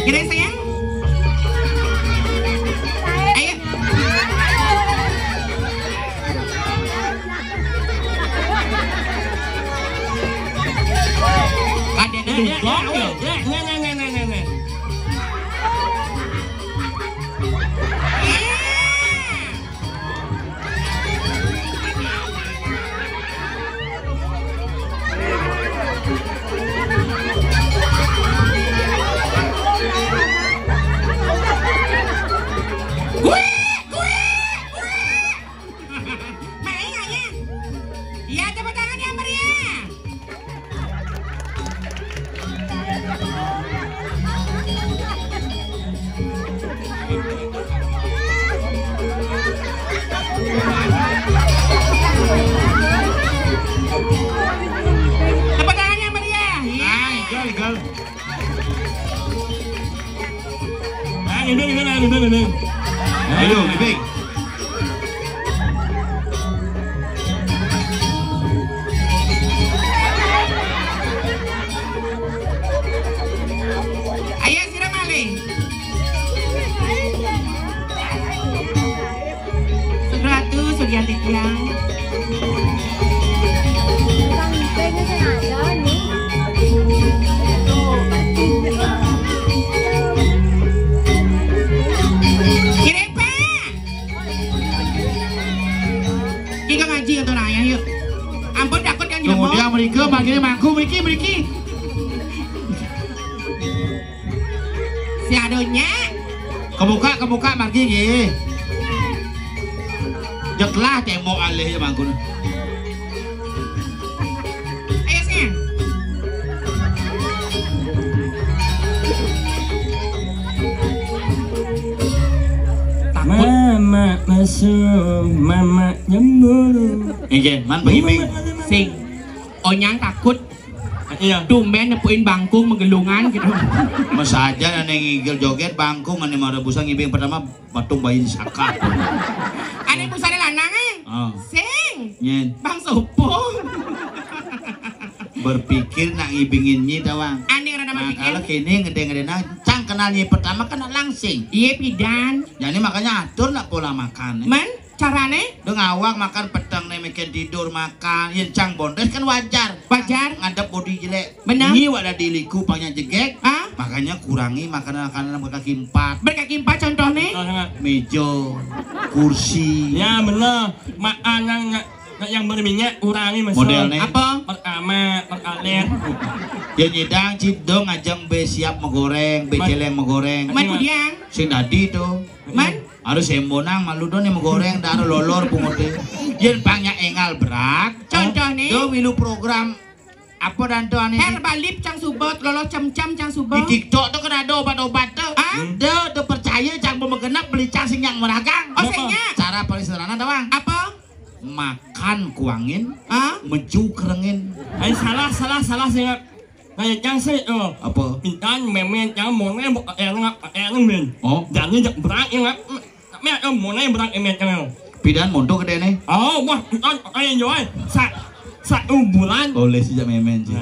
S3: Ngiring sayang. Tepuk tangannya meriah.
S1: Gal.
S2: Ini.
S1: Ayo, Ibing.
S3: Ayo siram malih. Sugratu Sugianti Tiang. Kirepa. Kita ngaji atau nanya yuk. Ampun takut yang nyebut.
S1: Kemudian mereka bagian mangku meriki.
S3: Si adonya.
S1: Kebuka margi nggih. Jeklah tembok alih ya mangku.
S3: Ayo sayang.
S2: Mama masuk, mama nyemburu.
S1: Nggih, man pengiming.
S3: Sing. Onyang takut.
S2: Iya.
S3: Tumben nepuin bangkung menggelungan gitu.
S1: Mas aja neng ngigil joget bangku ngene mau rebusan ngibing pertama patung bayi disakat.
S3: Ane busane lanang
S1: Oh.
S3: Sing.
S1: Nyen
S3: Bang Sopo.
S1: berpikir nak ngibingin nyi tawang.
S3: Ane rada
S1: Nah,
S3: berpikir.
S1: kalau kini ngede-ngede cang kenal nyi pertama kena langsing.
S3: Iya pidan.
S1: Jadi makanya atur nak pola makan.
S3: Man, carane
S1: Dong awak makan petang nih makan tidur makan. Yen cang bondes kan wajar.
S3: wajar.
S1: Ngadep body jelek.
S3: Benar.
S1: Nyi wada diliku panya jegek.
S3: Ah,
S1: Makanya kurangi makanan-makanan berkaki empat.
S3: berkaki empat contohnya.
S1: Meja, kursi.
S2: Ya bener, makanan yang berminyak kurangi masuk.
S1: Modelnya.
S3: Apa?
S2: Pertama, perkalet.
S1: Ya nyidang cidong ajang be siap menggoreng, be celeng menggoreng.
S3: Man kudiang.
S1: Sing tadi tuh.
S3: Man.
S1: Harus sembonang malu dong yang menggoreng daro lolor pungote. Yen pangnya engal berak.
S3: Contohnya.
S1: Do milu program apa dan tuh aneh.
S3: Herbalip cang subot, lolo cem-cem cang subot.
S1: Di TikTok tuh kan ada obat-obat tuh.
S3: Ah?
S1: Do percaya cang megenap beli cang sing yang meragang.
S3: Oh, sehingga.
S1: Cara paling sederhana tawang.
S3: Apa?
S1: Makan kuangin,
S3: Ah?
S1: meju kerengin.
S2: Ay salah sih. Kayak yang sih,
S1: Apa?
S2: pintan memen yang mau nih buka eleng men.
S1: Oh,
S2: Jadi berak ingat. Tapi mau nih berak emet yang.
S1: pidan montok gede nih.
S2: Oh, wah, pintan kayak joy. Satu bulan.
S1: Oleh si jam memen sih.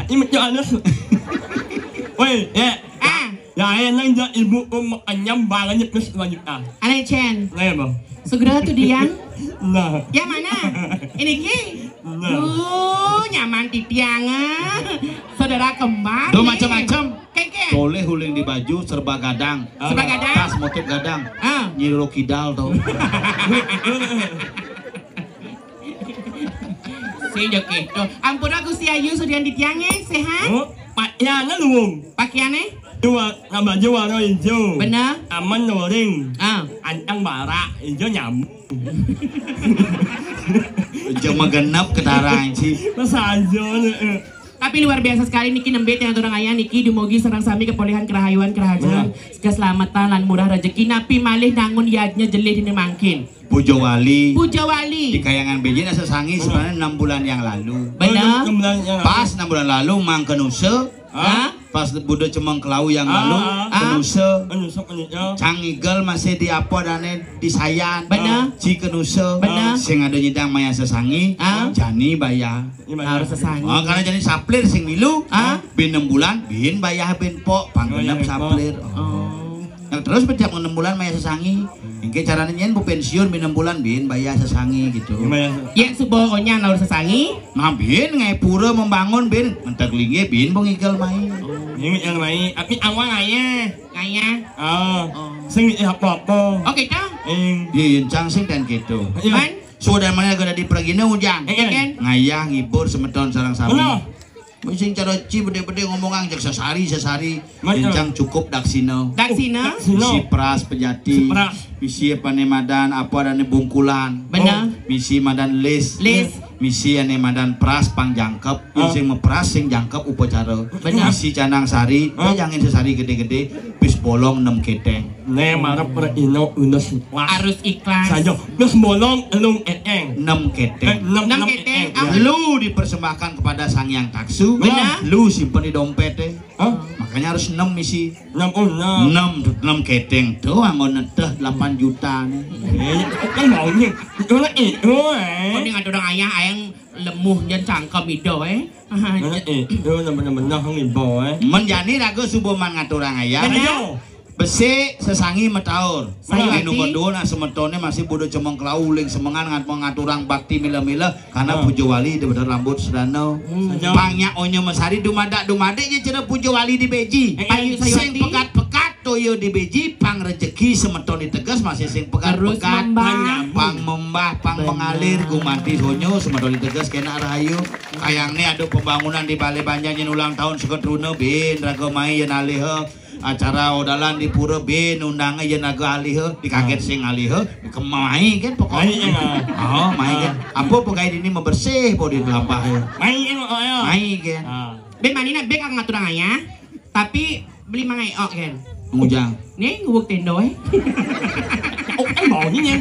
S2: Ini macam mana? Woi, ya.
S3: Ah,
S2: Ya, yang jadi ibu anyam balanya plus 2 juta.
S3: Ane Chen.
S2: Nah, bang.
S3: Segera tuh diang.
S2: Nah,
S3: Ya mana? Ini ki. Nyaman di tiang. Saudara kembar.
S1: Do
S3: nih.
S1: macam-macam.
S3: Keke.
S1: Boleh huling di baju serba gadang.
S3: Serba gadang.
S1: Tas motif gadang.
S3: Ah.
S1: Nyiro kidal tau.
S3: Sejak itu. Ampun aku si Ayu sudah di tiangnya. Sehat?
S2: oh, pakaiannya lu.
S3: Pakaiannya?
S2: Dua, nama baju warna hijau.
S3: Benar?
S2: Aman noring.
S3: Ah.
S2: Ancang bara, hijau nyamuk.
S1: Cuma genap ketarang sih.
S2: Masa aja
S3: Tapi luar biasa sekali Niki nembet yang orang ayah Niki dumugi serang sami kepolehan kerahayuan kerajaan keselamatan lan murah rezeki napi malih nangun yadnya jelih dini mangkin.
S1: Pujo Wali.
S3: Puja Wali.
S1: Di Kayangan Beji nasa sangi sebenarnya 6 bulan yang lalu.
S3: Benar?
S1: Pas 6 bulan lalu mang kenuse.
S3: Ah?
S1: Pas Budo Cemeng Kelau yang lalu kenuse. Cang Igel masih di apa dane di Sayan.
S3: Benar?
S1: Ci kenuse.
S3: Benar?
S1: Sing ada nyidang maya sesangi.
S3: Ah?
S1: Jani bayar.
S3: Harus sesangi.
S1: Oh, karena jadi saplir sing milu.
S3: Ah?
S1: Bin 6 bulan bin bayar bin pok panggenep saplir. Yang terus setiap 6 bulan maya sesangi. Ingke caranya nyen bu pensiun bin 6 bulan bin bayar sesangi gitu.
S3: Yang subokonya harus sesangi.
S1: Nah bin ngai pura membangun bin mentak lingge bin bengigel main.
S2: Ini yang lain, tapi awal ayah.
S3: Kaya.
S2: Sing apa-apa.
S3: Oke toh?
S1: Bin cang sing dan gitu.
S3: Man?
S1: Sudah mana gada di pergina ujang.
S3: Iya kan?
S1: Ngayah ngibur semeton sarang sami.
S2: Benar.
S1: Sing cara ci bede-bede ngomong anjak sesari.
S2: Betul.
S1: Cang cukup daksino.
S3: Daksina.
S1: Misi pras pejati.
S2: Pras.
S1: Misi panemadan apa dan bungkulan.
S3: Benar.
S1: Misi madan lis. Misi ane madan pras pangjangkep. Sing mepras sing jangkep upacara.
S3: Benar.
S1: Misi canang sari. Jangan sesari gede-gede. Bis bolong 6 keteng.
S2: Ne marap per ino unos
S3: Harus ikhlas.
S2: saja. Terus bolong elung eteng.
S1: 6 keteng.
S3: 6 keteng.
S1: Lu dipersembahkan kepada Sang Yang Taksu.
S3: Benar.
S1: Lu simpen di dompet deh.
S2: Hah?
S1: Makanya harus 6 misi.
S2: 6
S1: 6 keteng doang ngono teh 8 juta nih.
S2: Kan maunya itu lah itu
S3: Kau ni ada orang ayah yang lemuh dan cangkem itu
S2: itu benar-benar ngibau
S1: Menjani raga subuman ngaturang ayah.
S2: Ayo.
S1: Besi sesangi metaur.
S3: Sayawati.
S1: Anu medona semetone masih bodo cemong klauling semengan ngaturang bakti mila-mila karena Pujo Wali di bener rambut sedano. Pangnya onyo mesari dumadak je cenah Pujo Wali di beji.
S3: Ayu
S1: Sing
S3: Sayawati.
S1: pekat-pekat toyo di beji pang rezeki semeton ditegas masih sing
S3: Terus
S1: pekat-pekat
S3: membah.
S1: pang membah pang mengalir gumanti honyo semeton ditegas kena rahayu. Kayangnya ada pembangunan di Balai Banjar nyen ulang tahun seketruna bin raga mai yen alih acara odalan di pura bin undangnya yen naga alih dikaget sing alih kemai kan pokoknya oh mai kan apa pegawai ini membersih po di lampah
S2: main ayo
S1: mai kan
S3: Ben manina bek ang ngaturang ayah. Tapi beli mangai kan.
S1: ngujang
S3: Nih ngubuk tendo
S2: maunya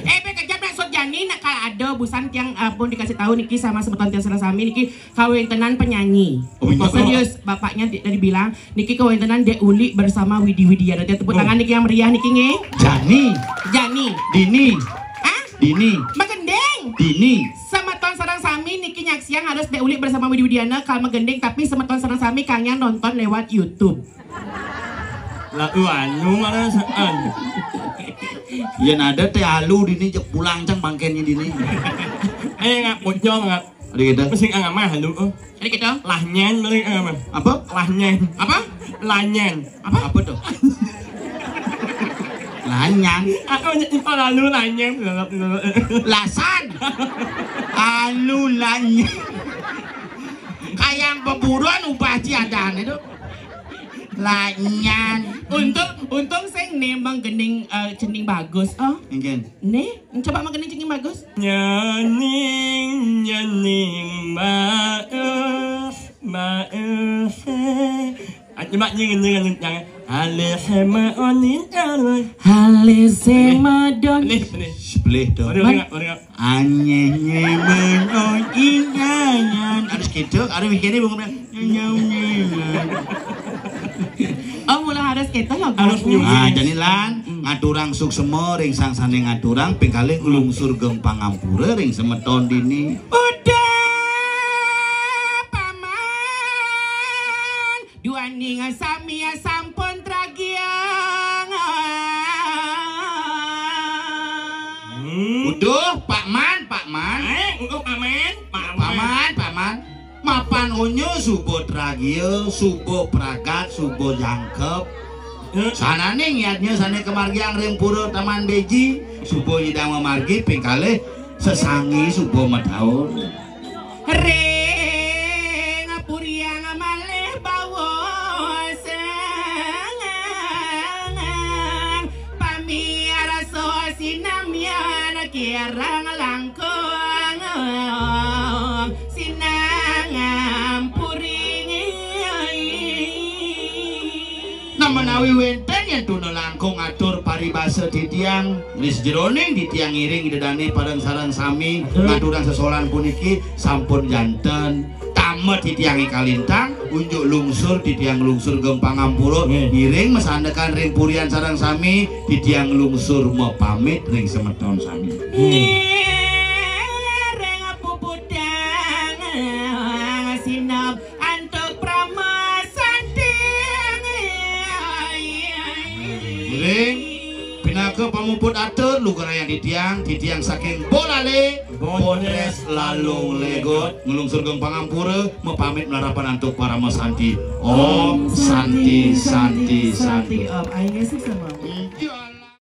S3: bek kejap nak sot jani nak kalau ada busan tiang pun dikasih tahu Niki sama semeton tiang serasami Niki kawin tenan penyanyi.
S1: Oh, iya.
S3: Serius bapaknya dari bilang Niki kawin tenan Dek Uli bersama Widi Widiana. Dia tepuk tangan Niki yang meriah Niki nge. Jani.
S1: Dini
S3: Ah?
S1: Dini
S3: Magendeng.
S1: Dini
S3: Semeton sarang sami Niki nyak siang harus Dek Uli bersama Widi Widiana kalau magendeng tapi semeton sarang sami kangnya nonton lewat YouTube.
S2: lah anu mana saan
S1: yen ada teh alu dini jek pulang cang bangkennya dini
S2: ngak bocor ngak
S1: ada kita
S2: pusing angak mah halu
S3: Jadi kita
S2: lahnyen balik
S1: apa
S2: lahnyen
S3: apa?
S2: lanyen
S1: apa tuh lanyang
S2: aku nyimpan lalu lanyen
S1: lasan alu lanyang kayang beburuan ubah ciadan itu lanyan
S3: Untung sing nembang gening cening bagus.
S1: Mungkin
S3: Nih, coba mang gening cening bagus.
S2: nyaning maaf coba nyingin jangan alih maonin alih
S3: Halise madon.
S1: sebelah tuh anyenye menoinganyan harus gitu harus mikirnya bangun
S3: Oh mulai harus kita ya
S2: Harus
S1: jadi lan ngaturang suksema ring sang sane ngaturang pingkali nglungsur geng pangampura ring semeton dini
S3: Udah paman dua ninga samia sampun tragiang
S1: uduh pakman mapan onyo subo tragil subo pragat subo jangkep sanane niatnya sana kemargiang ring pura taman beji subo hidang memargi pingkali sesangi subo metaur
S3: Ring puriang malih bawa sengang pamiara so sinamyan kirang langkung sinang puring
S1: menawi wenten yang tuna langkung atur paribasa titiang lis jeroning ditiang iring dedane padang sarang sami ngaturang sesolan puniki sampun janten tamet titiangi kalintang unjuk lungsur titiang lungsur gempang ampuro iring mesandekan ring purian sarang sami titiang lungsur mau pamit ring semeton sami
S3: reng pupudang sinap antuk
S1: Ring pinaka pamuput atur lugara yang titiang saking bolale bones lalu legot ngelungsur geng pangampura mepamit melarapan antuk para mesanti Om Santi
S3: Om aing sih sama